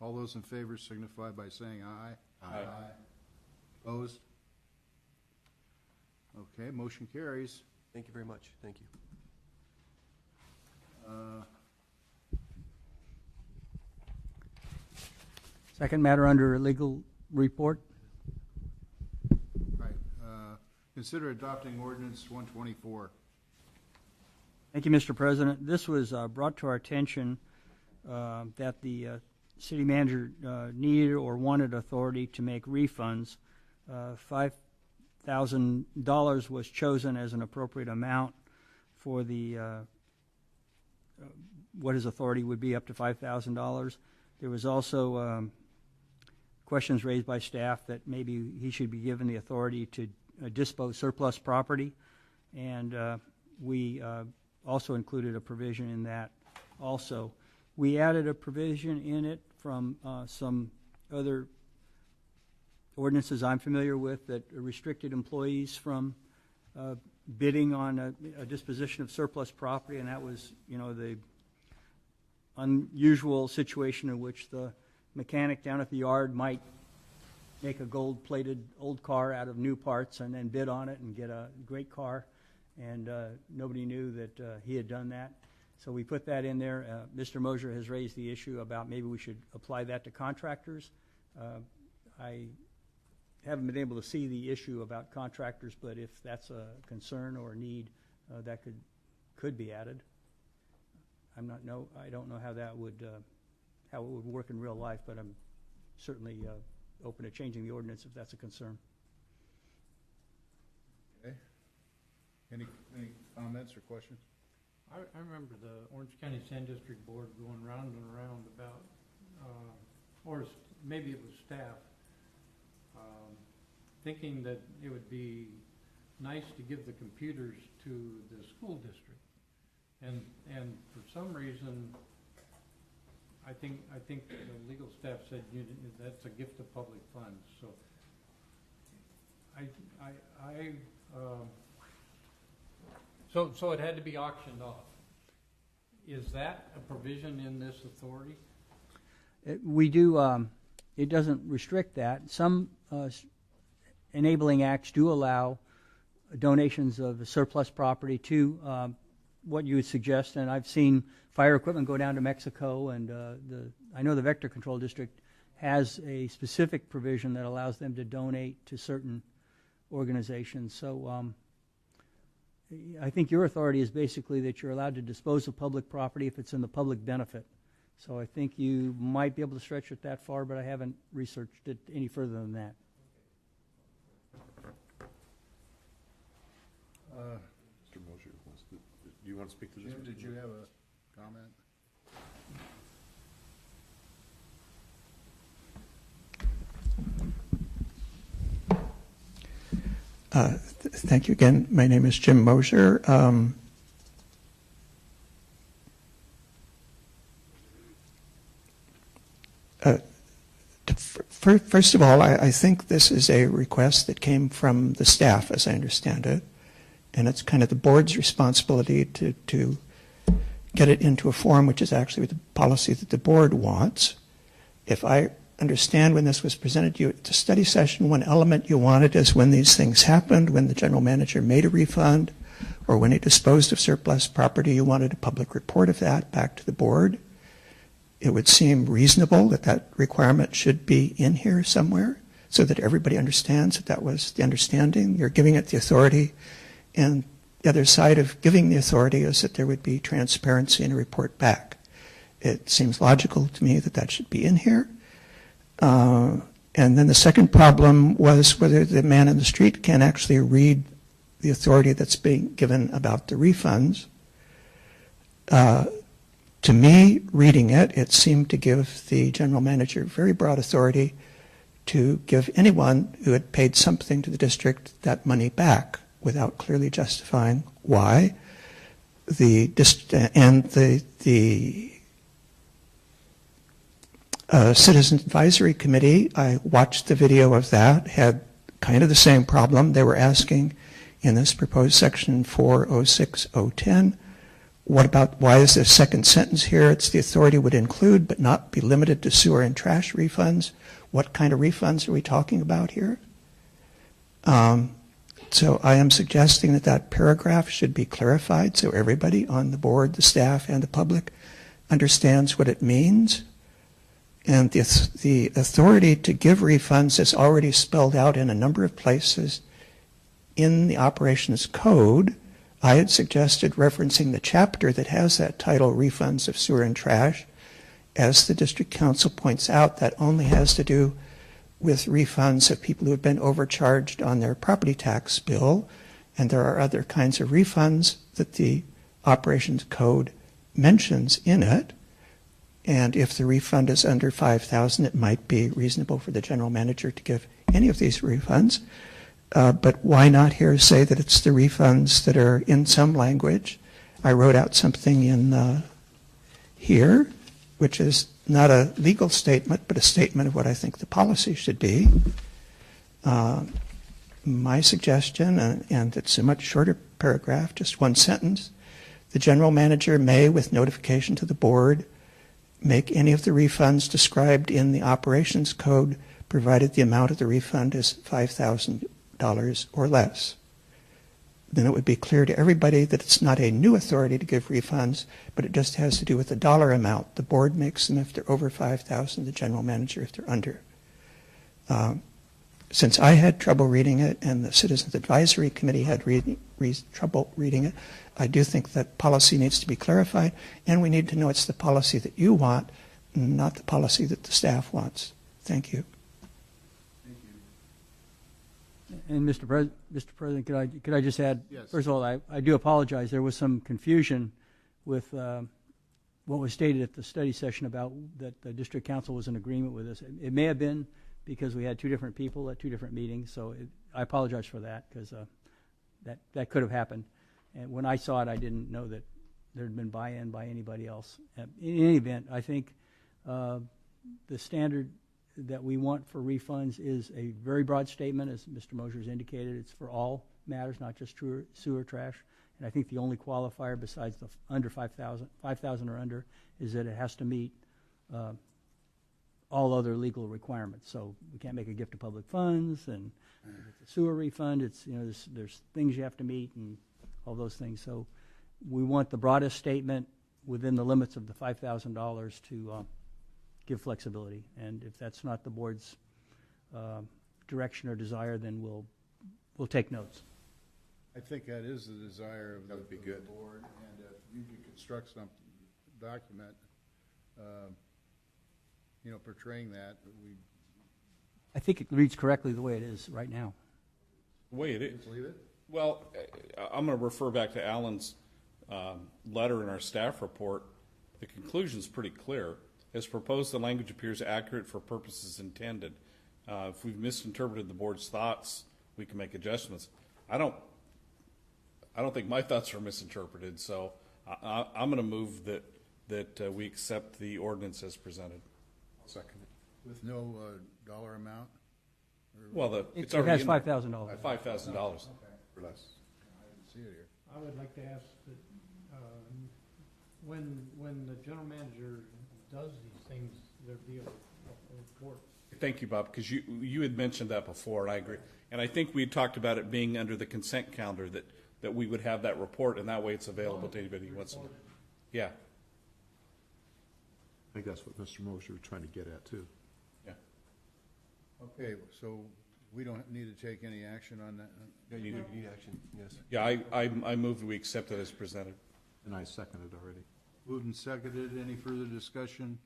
All those in favor signify by saying aye. Aye. Opposed? Okay, motion carries. Thank you very much. Thank you. Second matter under legal report. Right. Consider adopting ordinance 124. Thank you, Mr. President. This was brought to our attention that the city manager needed or wanted authority to make refunds. $5,000 was chosen as an appropriate amount for the what his authority would be, up to $5,000. There was also questions raised by staff that maybe he should be given the authority to dispose surplus property, and we also included a provision in that also. We added a provision in it from some other ordinances I'm familiar with that restricted employees from bidding on a disposition of surplus property, and that was, the unusual situation in which the mechanic down at the yard might make a gold-plated old car out of new parts and then bid on it and get a great car, and nobody knew that he had done that. So we put that in there. Mr. Mosier has raised the issue about maybe we should apply that to contractors. I haven't been able to see the issue about contractors, but if that's a concern or a need, that could be added. I don't know how that would how it would work in real life, but I'm certainly open to changing the ordinance if that's a concern. Okay. Any comments or questions? I remember the Orange County Sand District Board going round and around about, or maybe it was staff, thinking that it would be nice to give the computers to the school district. And for some reason, I think the legal staff said that's a gift of public funds. So so it had to be auctioned off. Is that a provision in this authority? We do. It doesn't restrict that. Some enabling acts do allow donations of surplus property to what you would suggest, and I've seen fire equipment go down to Mexico, and I know the Vector Control District has a specific provision that allows them to donate to certain organizations. So I think your authority is basically that you're allowed to dispose of public property if it's in the public benefit. So I think you might be able to stretch it that far, but I haven't researched it any further than that. Mr. Mosier, do you want to speak to this? Jim, did you have a comment? Thank you again. My name is Jim Mosier. First of all, I think this is a request that came from the staff, as I understand it, and it's kind of the board's responsibility to get it into a form which is actually the policy that the board wants. If I understand, when this was presented to you at the study session, one element you wanted is when these things happened, when the general manager made a refund, or when he disposed of surplus property, you wanted a public report of that back to the board. It would seem reasonable that that requirement should be in here somewhere so that everybody understands that that was the understanding. You're giving it the authority, and the other side of giving the authority is that there would be transparency and a report back. It seems logical to me that that should be in here. And then the second problem was whether the man in the street can actually read the authority that's being given about the refunds. To me, reading it, it seemed to give the general manager very broad authority to give anyone who had paid something to the district that money back without clearly justifying why. The Citizens Advisory Committee, I watched the video of that, had kind of the same problem. They were asking in this proposed section 406.010, what about, why is the second sentence here? It's the authority would include but not be limited to sewer and trash refunds. What kind of refunds are we talking about here? So I am suggesting that that paragraph should be clarified so everybody on the board, the staff, and the public understands what it means. And the authority to give refunds is already spelled out in a number of places in the operations code. I had suggested referencing the chapter that has that title, Refunds of Sewer and Trash. As the district council points out, that only has to do with refunds of people who have been overcharged on their property tax bill. And there are other kinds of refunds that the operations code mentions in it. And if the refund is under $5,000, it might be reasonable for the general manager to give any of these refunds. But why not here say that it's the refunds that are in some language? I wrote out something in here, which is not a legal statement, but a statement of what I think the policy should be. My suggestion, and it's a much shorter paragraph, just one sentence, the general manager may, with notification to the board, make any of the refunds described in the operations code, provided the amount of the refund is $5,000 or less. Then it would be clear to everybody that it's not a new authority to give refunds, but it just has to do with the dollar amount. The board makes them if they're over $5,000, the general manager if they're under. Since I had trouble reading it and the Citizens Advisory Committee had trouble reading it, I do think that policy needs to be clarified, and we need to know it's the policy that you want, not the policy that the staff wants. Thank you. And Mr. President, could I just add? Yes. First of all, I do apologize. There was some confusion with what was stated at the study session about that the district council was in agreement with this. It may have been because we had two different people at two different meetings. So I apologize for that because that could have happened. And when I saw it, I didn't know that there had been buy-in by anybody else. In any event, I think the standard that we want for refunds is a very broad statement, as Mr. Mosher has indicated. It's for all matters, not just sewer trash. And I think the only qualifier besides the under 5,000 or under is that it has to meet all other legal requirements. So we can't make a gift of public funds, and if it's a sewer refund, it's there's things you have to meet and all those things. So we want the broadest statement within the limits of the $5,000 to give flexibility. And if that's not the board's direction or desire, then we'll take notes. I think that is the desire of the board, and if you could construct some document, portraying that, I think it reads correctly the way it is right now. The way it is. leave it. Well, I'm going to refer back to Alan's letter in our staff report. The conclusion is pretty clear. As proposed, the language appears accurate for purposes intended. If we've misinterpreted the board's thoughts, we can make adjustments. I don't think my thoughts are misinterpreted, so I'm going to move that we accept the ordinance as presented. Second. With no dollar amount? Well, it's It already has $5,000. $5,000. Or less. I didn't see it here. I would like to ask that when the general manager does these things, there be a report. Thank you, Bob, because you had mentioned that before, and I agree. And I think we had talked about it being under the consent calendar, that we would have that report, and that way it's available to anybody who wants to. Yeah. I think that's what Mr. Mosher was trying to get at, too. Yeah. Okay, so we don't need to take any action on that? You need action, yes. Yeah, I moved we accept it as presented. And I seconded already. Moved and seconded. Any further discussion?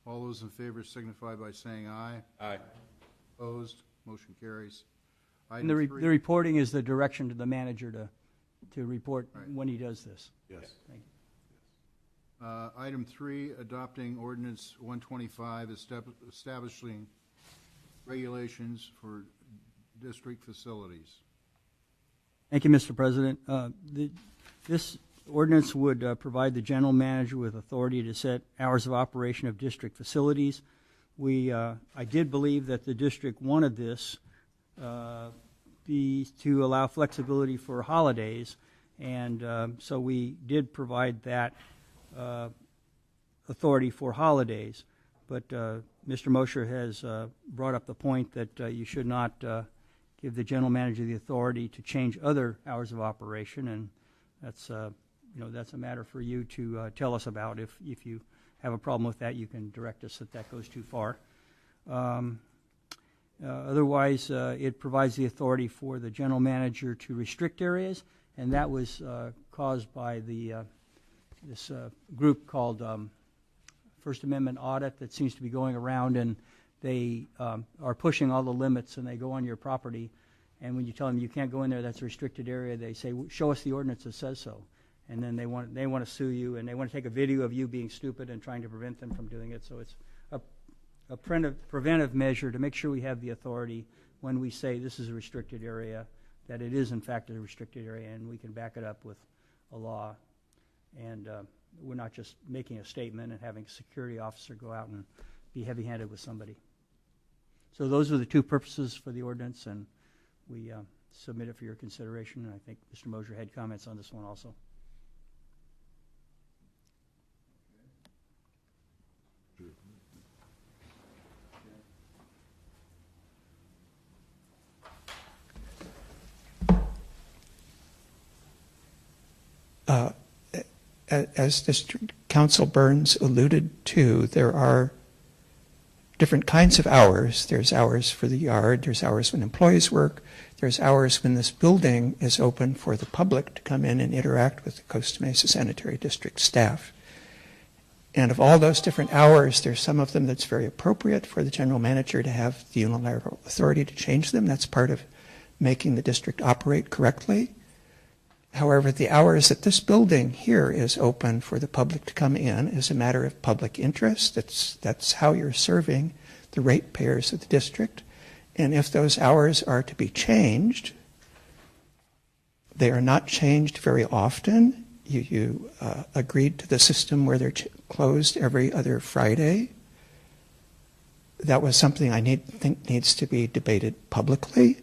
All those in favor signify by saying aye. Aye. Opposed? Motion carries. And the reporting is the direction to the manager to report Right. when he does this. Yes. Thank you. Item 3, adopting ordinance 125, establishing regulations for district facilities. Thank you, Mr. President. This ordinance would provide the general manager with authority to set hours of operation of district facilities. I did believe that the district wanted this to allow flexibility for holidays, and so we did provide that authority for holidays. But Mr. Mosher has brought up the point that you should not give the general manager the authority to change other hours of operation, and that's that's a matter for you to tell us about. If you have a problem with that, you can direct us that goes too far. Otherwise, it provides the authority for the general manager to restrict areas, and that was caused by this group called First Amendment Audit that seems to be going around, and they are pushing all the limits, and they go on your property, and when you tell them you can't go in there, that's a restricted area, they say, show us the ordinance that says so. And then they want to sue you, and they want to take a video of you being stupid and trying to prevent them from doing it. So it's a preventive measure to make sure we have the authority when we say this is a restricted area, that it is in fact a restricted area, and we can back it up with a law. And we're not just making a statement and having a security officer go out and be heavy-handed with somebody. So those are the two purposes for the ordinance, and we submit it for your consideration. And I think Mr. Mosher had comments on this one also. As District Council Burns alluded to, there are different kinds of hours. There's hours for the yard, there's hours when employees work, there's hours when this building is open for the public to come in and interact with the Costa Mesa Sanitary District staff. And of all those different hours, there's some of them that's very appropriate for the general manager to have the unilateral authority to change them. That's part of making the district operate correctly. However, the hours that this building here is open for the public to come in is a matter of public interest. That's how you're serving the ratepayers of the district. And if those hours are to be changed, they are not changed very often. You agreed to the system where they're closed every other Friday. That was something I think needs to be debated publicly.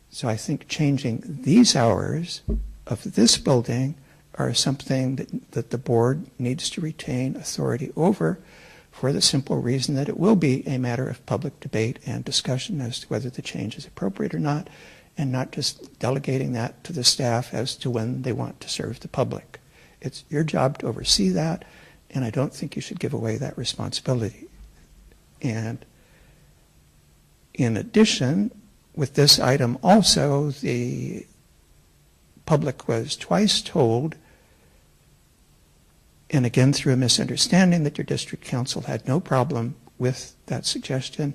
So I think changing these hours of this building are something that the board needs to retain authority over, for the simple reason that it will be a matter of public debate and discussion as to whether the change is appropriate or not, and not just delegating that to the staff as to when they want to serve the public. It's your job to oversee that, and I don't think you should give away that responsibility. And in addition, with this item also, the public was twice told, and again through a misunderstanding, that your district council had no problem with that suggestion,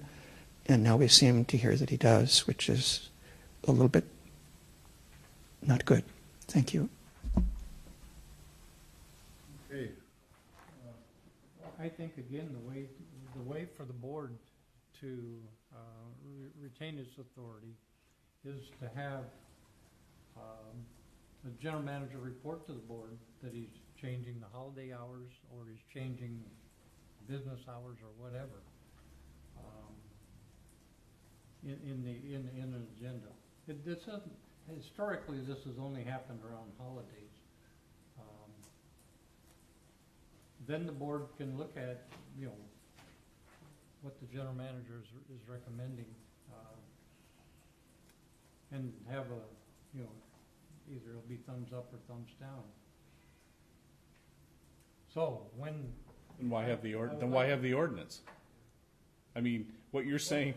and now we seem to hear that he does, which is a little bit not good. Thank you. Okay. I think, again, the way for the board to retain its authority is to have the general manager report to the board that he's changing the holiday hours or he's changing business hours or whatever in an agenda. This doesn't, historically, this has only happened around holidays. Then the board can look at, what the general manager is recommending, and have a, either it'll be thumbs up or thumbs down. So when. Then why have the ordinance? I mean, what you're saying.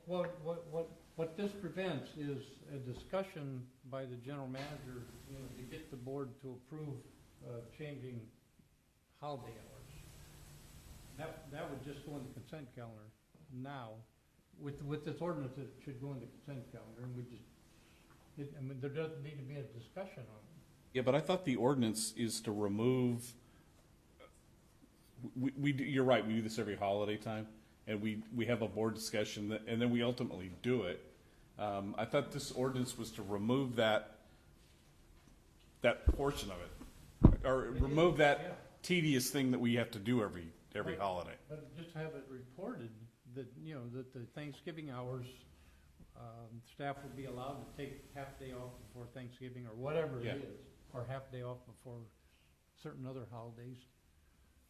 What this prevents is a discussion by the general manager, to get the board to approve changing holiday hours. That would just go in the consent calendar now. With this ordinance, it should go in the consent calendar, and there doesn't need to be a discussion on it. Yeah, but I thought the ordinance is to remove. You're right. We do this every holiday time, and we have a board discussion, and then we ultimately do it. I thought this ordinance was to remove that portion of it, or remove that tedious thing that we have to do every holiday. But just have it reported that, that the Thanksgiving hours, staff would be allowed to take half day off before Thanksgiving or whatever Yeah. it is, or half day off before certain other holidays.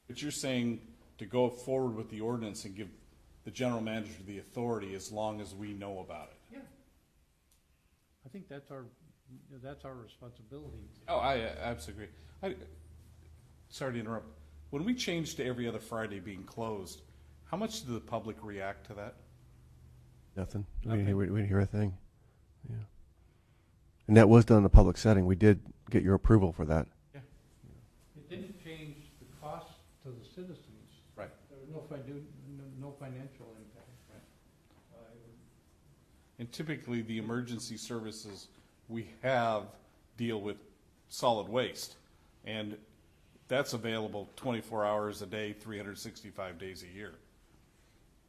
But you're saying to go forward with the ordinance and give the general manager the authority as long as we know about it. Yeah. I think that's our responsibility. Oh, I absolutely agree. Sorry to interrupt. When we changed to every other Friday being closed, how much did the public react to that? Nothing. We didn't hear a thing. Yeah. And that was done in a public setting. We did get your approval for that. Yeah. It didn't change the cost to the citizens. Right. There was no financial impact. And typically, the emergency services we have deal with solid waste, and that's available 24 hours a day, 365 days a year.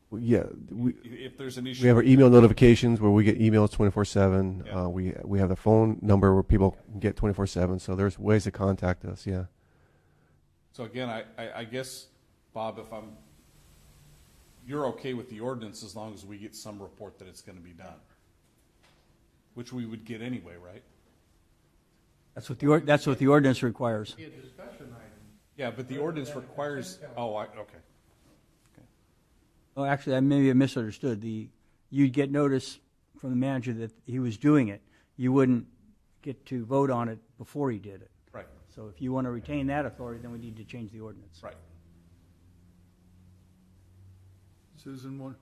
Well, yeah. If there's an issue, We have our email notifications where we get emails 24/7. Yeah. We have the phone number where people can get 24/7. So there's ways to contact us. Yeah. so again, I guess, Bob, you're okay with the ordinance as long as we get some report that it's going to be done, which we would get anyway, right? That's what the ordinance requires. Be a discussion item. Yeah, but the ordinance requires, okay. Oh, actually, I maybe misunderstood. You'd get notice from the manager that he was doing it. You wouldn't get to vote on it before he did it. Right. So if you want to retain that authority, then we need to change the ordinance. Right. Susan, one?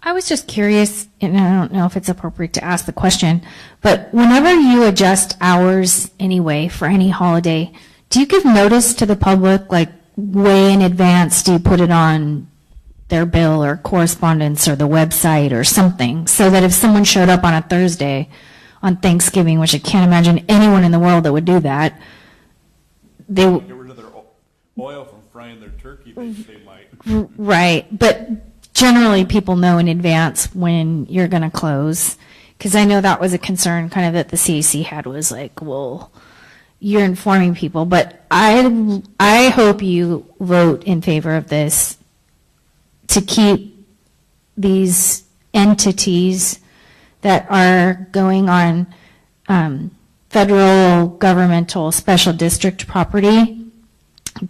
I was just curious, and I don't know if it's appropriate to ask the question, but whenever you adjust hours anyway for any holiday, do you give notice to the public, like way in advance? Do you put it on their bill or correspondence or the website or something, so that if someone showed up on a Thursday on Thanksgiving, which I can't imagine anyone in the world that would do that, they Get rid of their oil from frying their turkey, they might. Right, but generally people know in advance when you're going to close, because I know that was a concern kind of that the CAC had, was like, well, you're informing people, but I hope you vote in favor of this to keep these entities that are going on federal governmental special district property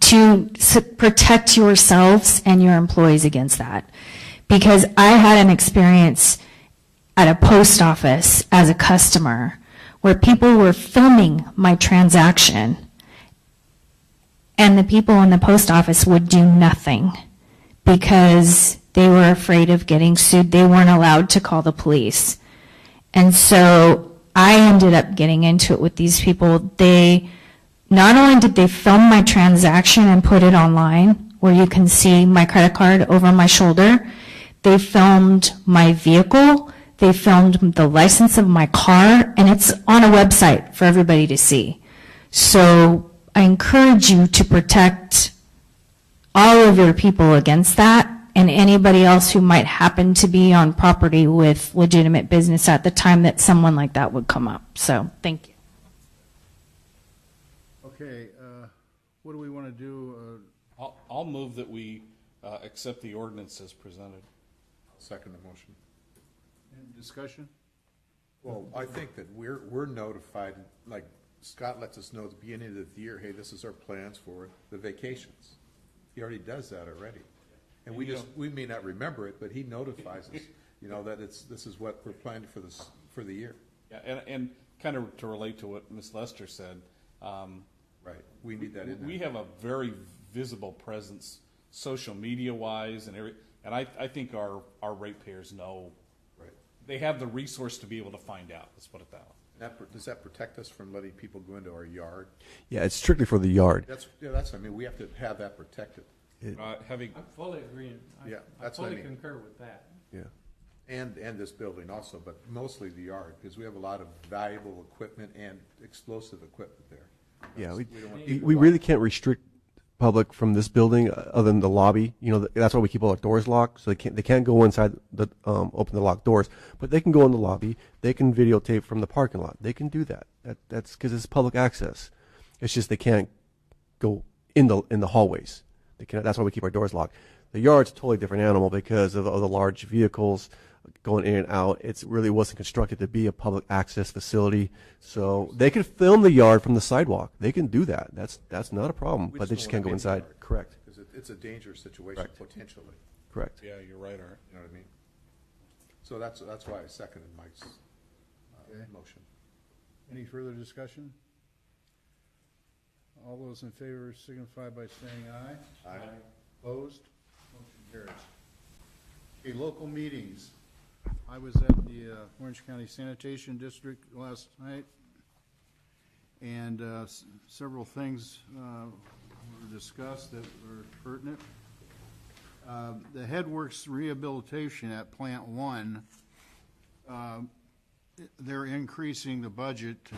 to protect yourselves and your employees against that. Because I had an experience at a post office as a customer where people were filming my transaction and the people in the post office would do nothing because they were afraid of getting sued. They weren't allowed to call the police. And so I ended up getting into it with these people. They not only did they film my transaction and put it online where you can see my credit card over my shoulder, they filmed my vehicle, they filmed the license of my car, and it's on a website for everybody to see. So I encourage you to protect all of your people against that, and anybody else who might happen to be on property with legitimate business at the time that someone like that would come up. So thank you. Okay, what do we want to do? I'll move that we accept the ordinance as presented. Second the motion. Discussion? Well, I think that we're notified, like Scott lets us know at the beginning of the year, hey, this is our plans for the vacations. He already does that already. And we may not remember it, but he notifies us, that this is what we're planning for the year. Yeah, and kind of to relate to what Ms. Lester said, right, we need that in there. We have a very visible presence, social media wise, and I think our ratepayers know. Right. They have the resource to be able to find out. Let's put it that way. Does that protect us from letting people go into our yard? Yeah, it's strictly for the yard. We have to have that protected. Having I'm fully agreeing. Yeah, that's I what I fully mean. concur with that. Yeah. And this building also, but mostly the yard, because we have a lot of valuable equipment and explosive equipment there. Yeah, don't want we people really can't restrict public from this building other than the lobby. You know, that's why we keep all our doors locked, so they can't go inside the open the locked doors, but they can go in the lobby. They can videotape from the parking lot. They can do that. That's because it's public access. It's just they can't go in the hallways. They can't. That's why we keep our doors locked. The yard's a totally different animal because of the large vehicles going in and out. It really wasn't constructed to be a public access facility, so they can film the yard from the sidewalk. They can do that. That's not a problem, but they just can't go inside. Correct. Because it's a dangerous situation Correct. potentially. Correct. Yeah, you're right, Art. You know what I mean? So that's why I seconded Mike's Okay. motion. Any further discussion? All those in favor signify by saying aye. Aye. Opposed? Motion carries. Okay, local meetings. I was at the Orange County Sanitation District last night, and several things were discussed that were pertinent. The Headworks rehabilitation at Plant 1, they're increasing the budget to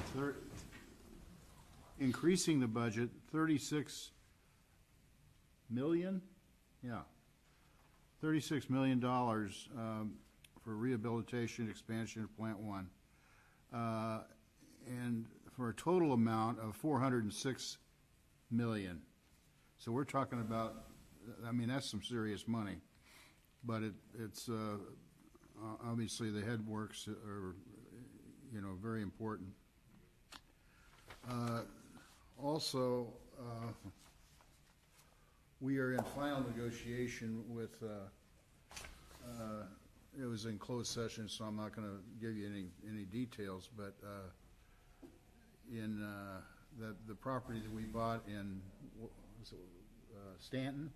36 million? Yeah. $36 million for rehabilitation expansion of Plant 1. And for a total amount of $406 million. So we're talking about, I mean, that's some serious money. But it's obviously the Headworks are, you know, very important. Also, we are in final negotiation with, it was in closed session, so I'm not going to give you any details, but in the property that we bought in Stanton.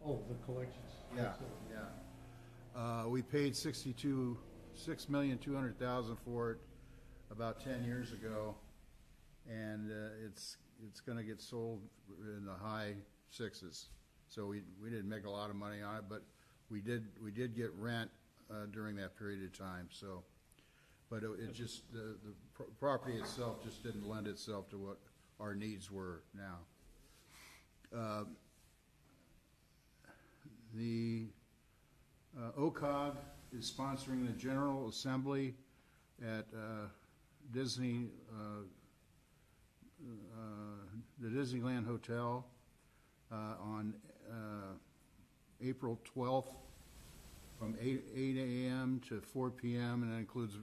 Oh, the collections. Yeah, yeah. We paid $6,200,000 for it about 10 years ago, and it's going to get sold in the high sixes. So we didn't make a lot of money on it, but we did get rent during that period of time. So, but it just the property itself just didn't lend itself to what our needs were now. The OCOG is sponsoring the General Assembly at Disney, the Disneyland Hotel on April 12th from 8 a.m. to 4 p.m. and that includes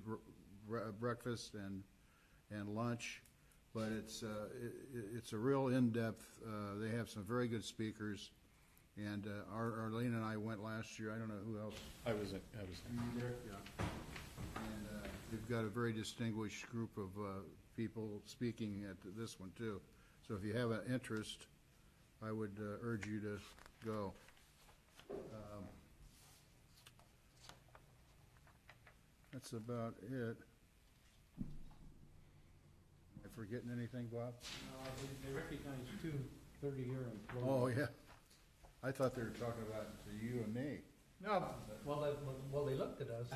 breakfast and lunch. But it's a real in-depth. They have some very good speakers, and Arlene and I went last year. I don't know who else. I was there. Yeah. And we've got a very distinguished group of people speaking at this one too. So if you have an interest, I would urge you to go. That's about it. Am I forgetting anything, Bob? They recognize two 30-year employees. Oh, yeah. I thought they were talking about to you and me. No, well, they looked at us.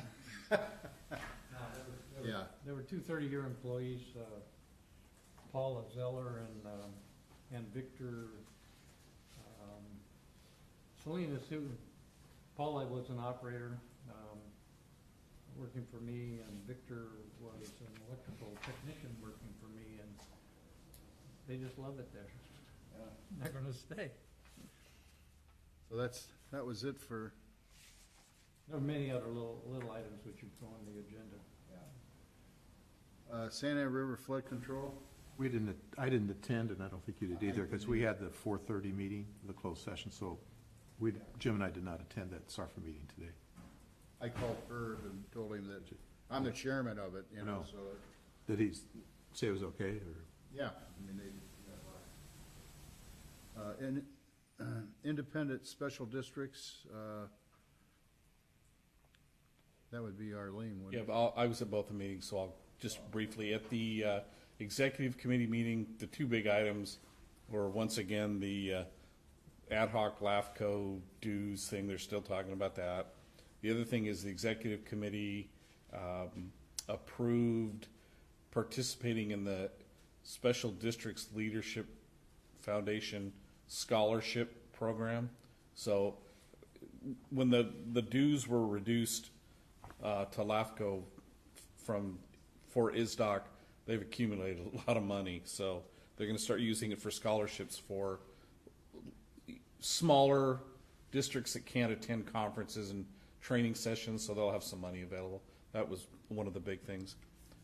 Yeah. There were two 30-year employees, Paula Zeller and Victor Salinas, who, Paula was an operator working for me, and Victor was an electrical technician working for me, and they just love it there. Yeah. They're going to stay. So that was it for. There are many other little items which you put on the agenda. Santa River Flood Control. I didn't attend, and I don't think you did either, because we had the 4:30 meeting, the closed session, so Jim and I did not attend that SARFA meeting today. I called Herb and told him that I'm the chairman of it, you know, so. Did he say it was okay, or? Yeah, I mean, independent special districts, that would be Arlene, wouldn't Yeah, it? but I was at both the meetings, so I'll just briefly, at the executive committee meeting, the two big items were once again the ad hoc LAFCO dues thing. They're still talking about that. The other thing is the executive committee approved participating in the Special Districts Leadership Foundation scholarship program. So when the dues were reduced to LAFCO for ISDOC, they've accumulated a lot of money. So they're going to start using it for scholarships for smaller districts that can't attend conferences and training sessions, so they'll have some money available. That was one of the big things.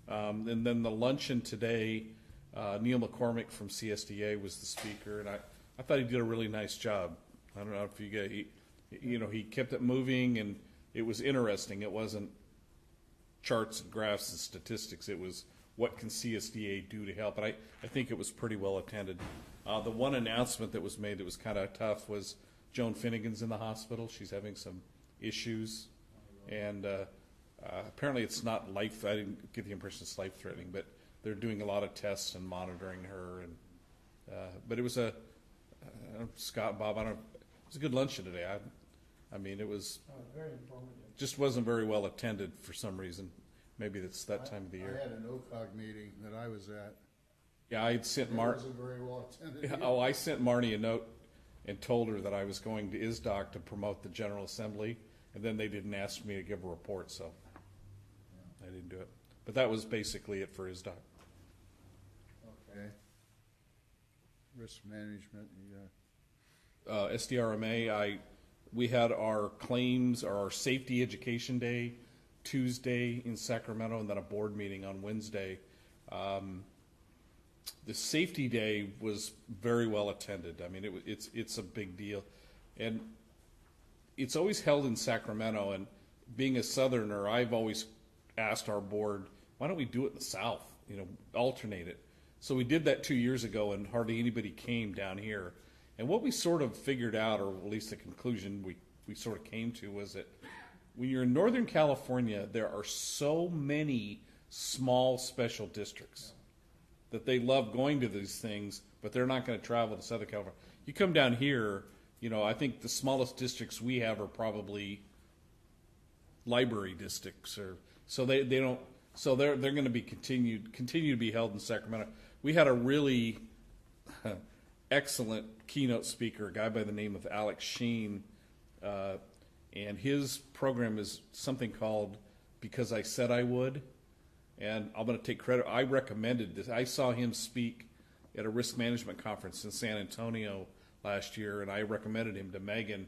And then the luncheon today, Neil McCormick from CSDA was the speaker, and I thought he did a really nice job. I don't know if you get, he kept it moving, and it was interesting. It wasn't charts and graphs and statistics. It was what can CSDA do to help, and I think it was pretty well attended. The one announcement that was made that was kind of tough was Joan Finnegan's in the hospital. She's having some issues, and apparently it's not life. I didn't get the impression it's life-threatening, but they're doing a lot of tests and monitoring her. And but it was Scott, Bob, I don't know, it was a good luncheon today. I mean, it was very informative. just wasn't very well attended for some reason. Maybe it's that time of the year. I had an OCOG meeting that I was at. Yeah, I had sent It Mark. wasn't very well attended. Oh, I sent Marnie a note and told her that I was going to ISDOC to promote the General Assembly, and then they didn't ask me to give a report, so I didn't do it. But that was basically it for ISDOC. Okay. Risk management, SDRMA, we had our claims, or our safety education day Tuesday in Sacramento, and then a board meeting on Wednesday. The safety day was very well attended. I mean, it's a big deal, and it's always held in Sacramento. And being a Southerner, I've always asked our board, why don't we do it in the South? Alternate it. So we did that 2 years ago, and hardly anybody came down here. And what we sort of figured out, or at least the conclusion we sort of came to, was that when you're in Northern California, there are so many small special districts that they love going to these things, but they're not going to travel to Southern California. You come down here, I think the smallest districts we have are probably library districts, or so they don't. So they're going to be continue to be held in Sacramento. We had a really excellent keynote speaker, a guy by the name of Alex Sheen, and his program is something called Because I Said I Would. And I'm going to take credit. I recommended this. I saw him speak at a risk management conference in San Antonio last year, and I recommended him to Megan.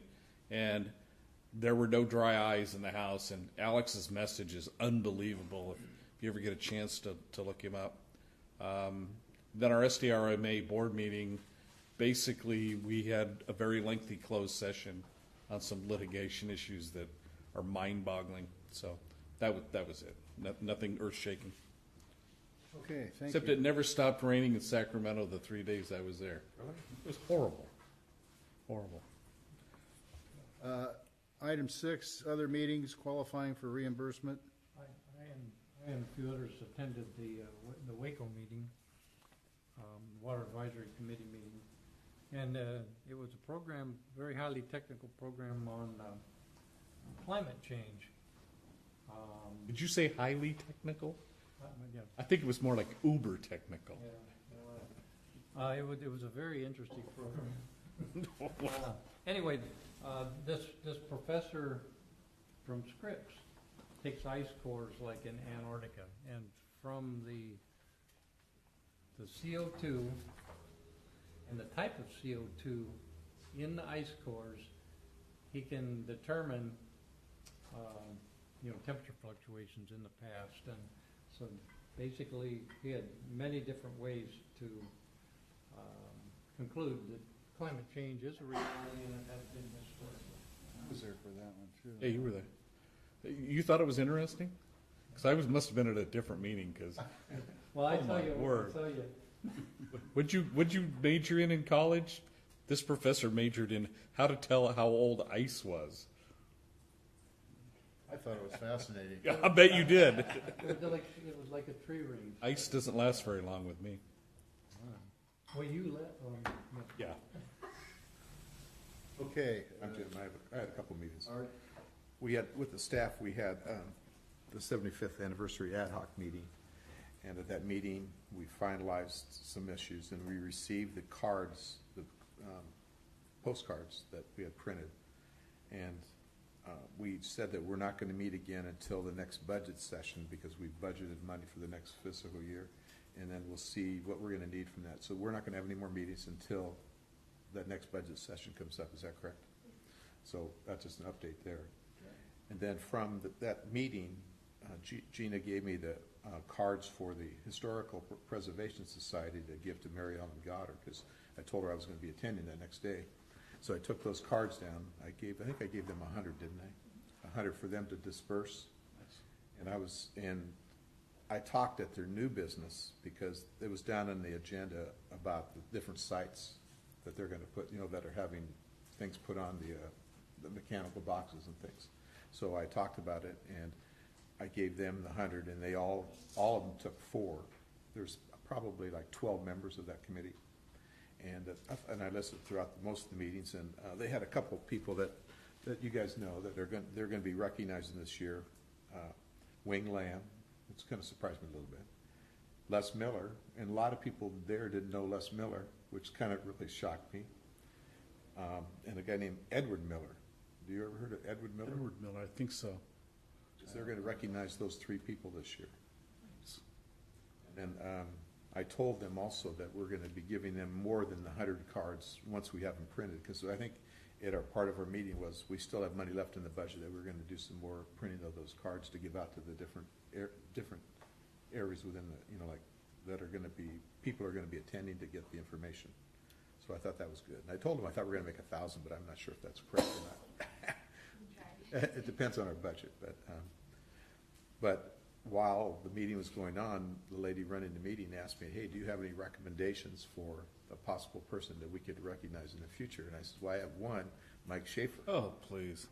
And there were no dry eyes in the house. And Alex's message is unbelievable if you ever get a chance to look him up. Then our SDRMA board meeting, basically we had a very lengthy closed session on some litigation issues that are mind-boggling. So that was it. Nothing earth-shaking. Okay, thank Except you. it never stopped raining in Sacramento the 3 days I was there. It was horrible. Horrible. Item 6, other meetings qualifying for reimbursement. I and a few others attended the Waco meeting, Water Advisory Committee meeting, and it was a program, very highly technical program on climate change. Did you say highly technical? Yeah. I think it was more like uber technical. Yeah. It was a very interesting program. Anyway, this professor from Scripps takes ice cores like in Antarctica, and from the CO2 and the type of CO2 in the ice cores, he can determine temperature fluctuations in the past. And so basically he had many different ways to conclude that climate change is a reality and it has been historically. I was there for that one, too. Yeah, you were there. You thought it was interesting? Because I must have been at a different meeting. Because well, I oh tell my you, word. I tell you, What'd you major in college? This professor majored in how to tell how old ice was. I thought it was fascinating. I bet you did. it was like a tree ring. Ice doesn't last very long with me. Well, you let. Yeah. Okay. I'm Jim. I had a couple meetings. Art? We had, with the staff, we had the 75th anniversary ad hoc meeting. And at that meeting, we finalized some issues and we received the cards, the postcards that we had printed. And we said that we're not going to meet again until the next budget session because we've budgeted money for the next fiscal year. And then we'll see what we're going to need from that. So we're not going to have any more meetings until that next budget session comes up. Is that correct? So that's just an update there. And then from that meeting, Gina gave me the cards for the Historical Preservation Society to give to Mary Ellen Goddard because I told her I was going to be attending that next day. So I took those cards down. I think I gave them 100, didn't I? 100 for them to disperse. And I talked at their new business because it was down on the agenda about the different sites that they're going to put, that are having things put on the mechanical boxes and things. So I talked about it, and I gave them the 100, and they all of them took 4. There's probably like 12 members of that committee, and I listened throughout most of the meetings, and they had a couple of people that you guys know that they're going to be recognizing this year. Wing Lamb, it's going to surprise me a little bit. Les Miller, and a lot of people there didn't know Les Miller, which kind of really shocked me. And a guy named Edward Miller. Do you ever heard of Edward Miller? Edward Miller, I think so. They're going to recognize those 3 people this year. And then I told them also that we're going to be giving them more than the 100 cards once we have them printed, because I think part of our meeting was we still have money left in the budget that we're going to do some more printing of those cards to give out to the different areas within the, that are going to be, people are going to be attending to get the information. So I thought that was good. And I told them I thought we were going to make 1,000, but I'm not sure if that's correct or not. It depends on our budget. But while the meeting was going on, the lady running the meeting asked me, hey, do you have any recommendations for a possible person that we could recognize in the future? And I said, well, I have one, Mike Schaefer. Oh, please.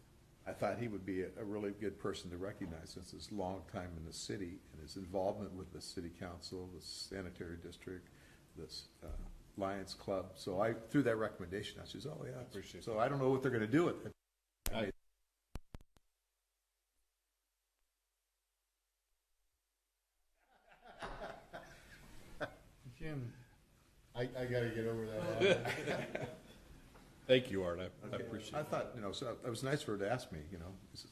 I thought he would be a really good person to recognize since his long time in the city and his involvement with the city council, the sanitary district, this Lions Club. So I threw that recommendation out. She says, oh, yeah. I appreciate so that. I don't know what they're going to do with it. Jim, I got to get over that. Thank you, Art. I appreciate it. I thought, so it was nice for her to ask me,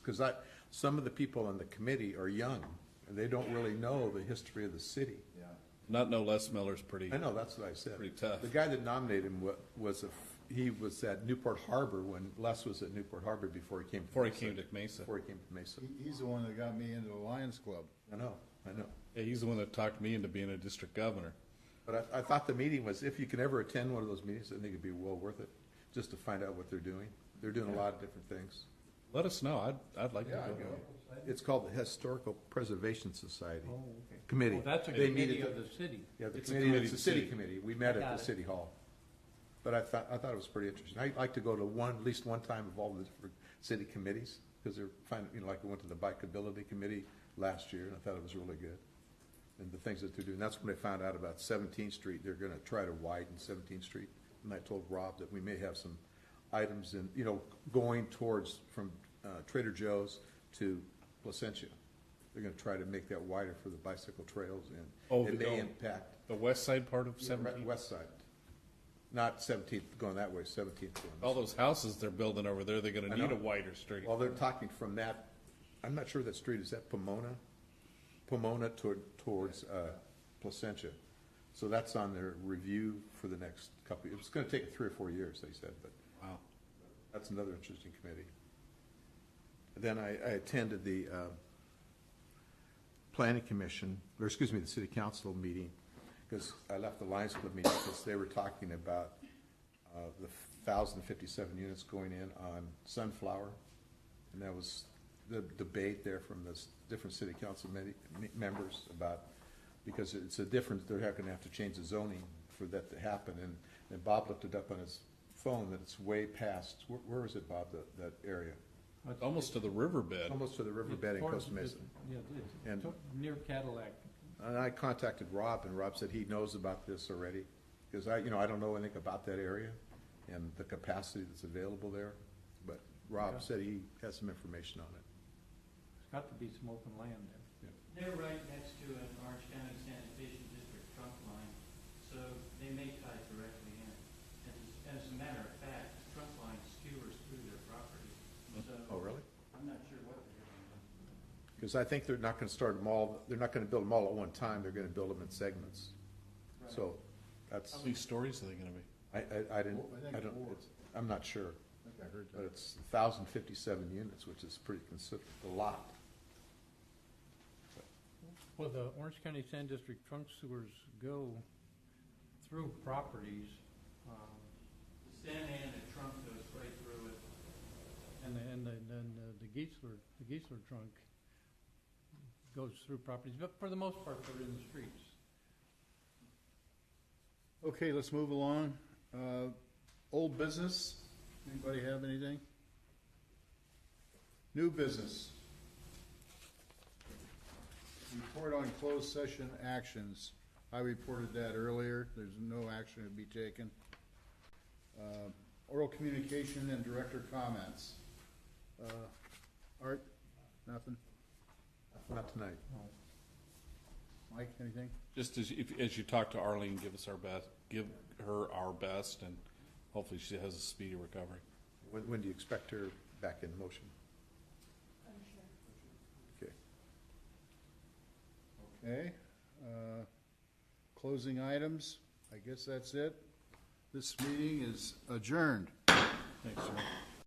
because some of the people on the committee are young, and they don't really know the history of the city. Yeah. Not know Les Miller's pretty. I know, that's what I said. Pretty tough. The guy that nominated him he was at Newport Harbor when Les was at Newport Harbor before he came to Mesa. Before he came to Mesa. He's the one that got me into the Lions Club. I know. Yeah, he's the one that talked me into being a district governor. But I thought the meeting was, if you can ever attend one of those meetings, I think it'd be well worth it, just to find out what they're doing. They're doing a lot of different things. Let us know. I'd like to go. It's called the Historical Preservation Society Committee. Well, that's a They committee meet at of the city. Yeah, It's a committee it's of a the city city. committee. We met at Got the it. city hall. But I thought it was pretty interesting. I'd like to go to at least one time of all the different city committees, because they're finding, like we went to the Bikeability Committee last year, and I thought it was really good. And the things that they're doing. That's when I found out about 17th Street. They're going to try to widen 17th Street. And I told Rob that we may have some items in, going towards from Trader Joe's to Placentia. They're going to try to make that wider for the bicycle trails, and it may impact the west side part of Yeah, 17th. west side. Not 17th going that way, 17th going this All way. those houses they're building over there, they're going to I need know. a wider street. Well, they're talking from that, I'm not sure that street, is that Pomona? Pomona towards Placentia. So that's on their review for the next couple, it's going to take 3 or 4 years, they said, but Wow. that's another interesting committee. Then I attended the planning commission, the city council meeting, because I left the Lions Club meeting because they were talking about the 1,057 units going in on Sunflower, and that was the debate there from the different city council members about, because it's a difference, they're going to have to change the zoning for that to happen, and Bob looked it up on his phone that it's way past, where is it, Bob, that area? Almost to the riverbed. Almost to the riverbed in Costa Mesa. Yeah, And- it's near Cadillac. And I contacted Rob, and Rob said he knows about this already, because I don't know anything about that area and the capacity that's available there, but Rob said he has some information on it. There's got to be some open land there. They're right next to an Orange County Sanitation District trunk line, so they may tie directly in. And as a matter of fact, the trunk Because I think they're not going to start them all, they're not going to build them all at one time, they're going to build them in segments. So that's, How many stories are they going to be? I don't, I'm not sure. I heard But it's 1,057 units, which is pretty considerable, a lot. Well, the Orange County Sand District trunk sewers go through properties. The sand and the trunk goes right through it. And then the Geisler trunk goes through properties, but for the most part, they're in the streets. Okay, let's move along. Old business, anybody have anything? New business. Report on closed session actions. I reported that earlier. There's no action to be taken. Oral communication and director comments. Art, nothing? Not tonight. Mike, anything? Just as you talk to Arlene, give her our best, and hopefully she has a speedy recovery. When do you expect her back in motion? Okay. Okay. Closing items. I guess that's it. This meeting is adjourned. Thanks, sir.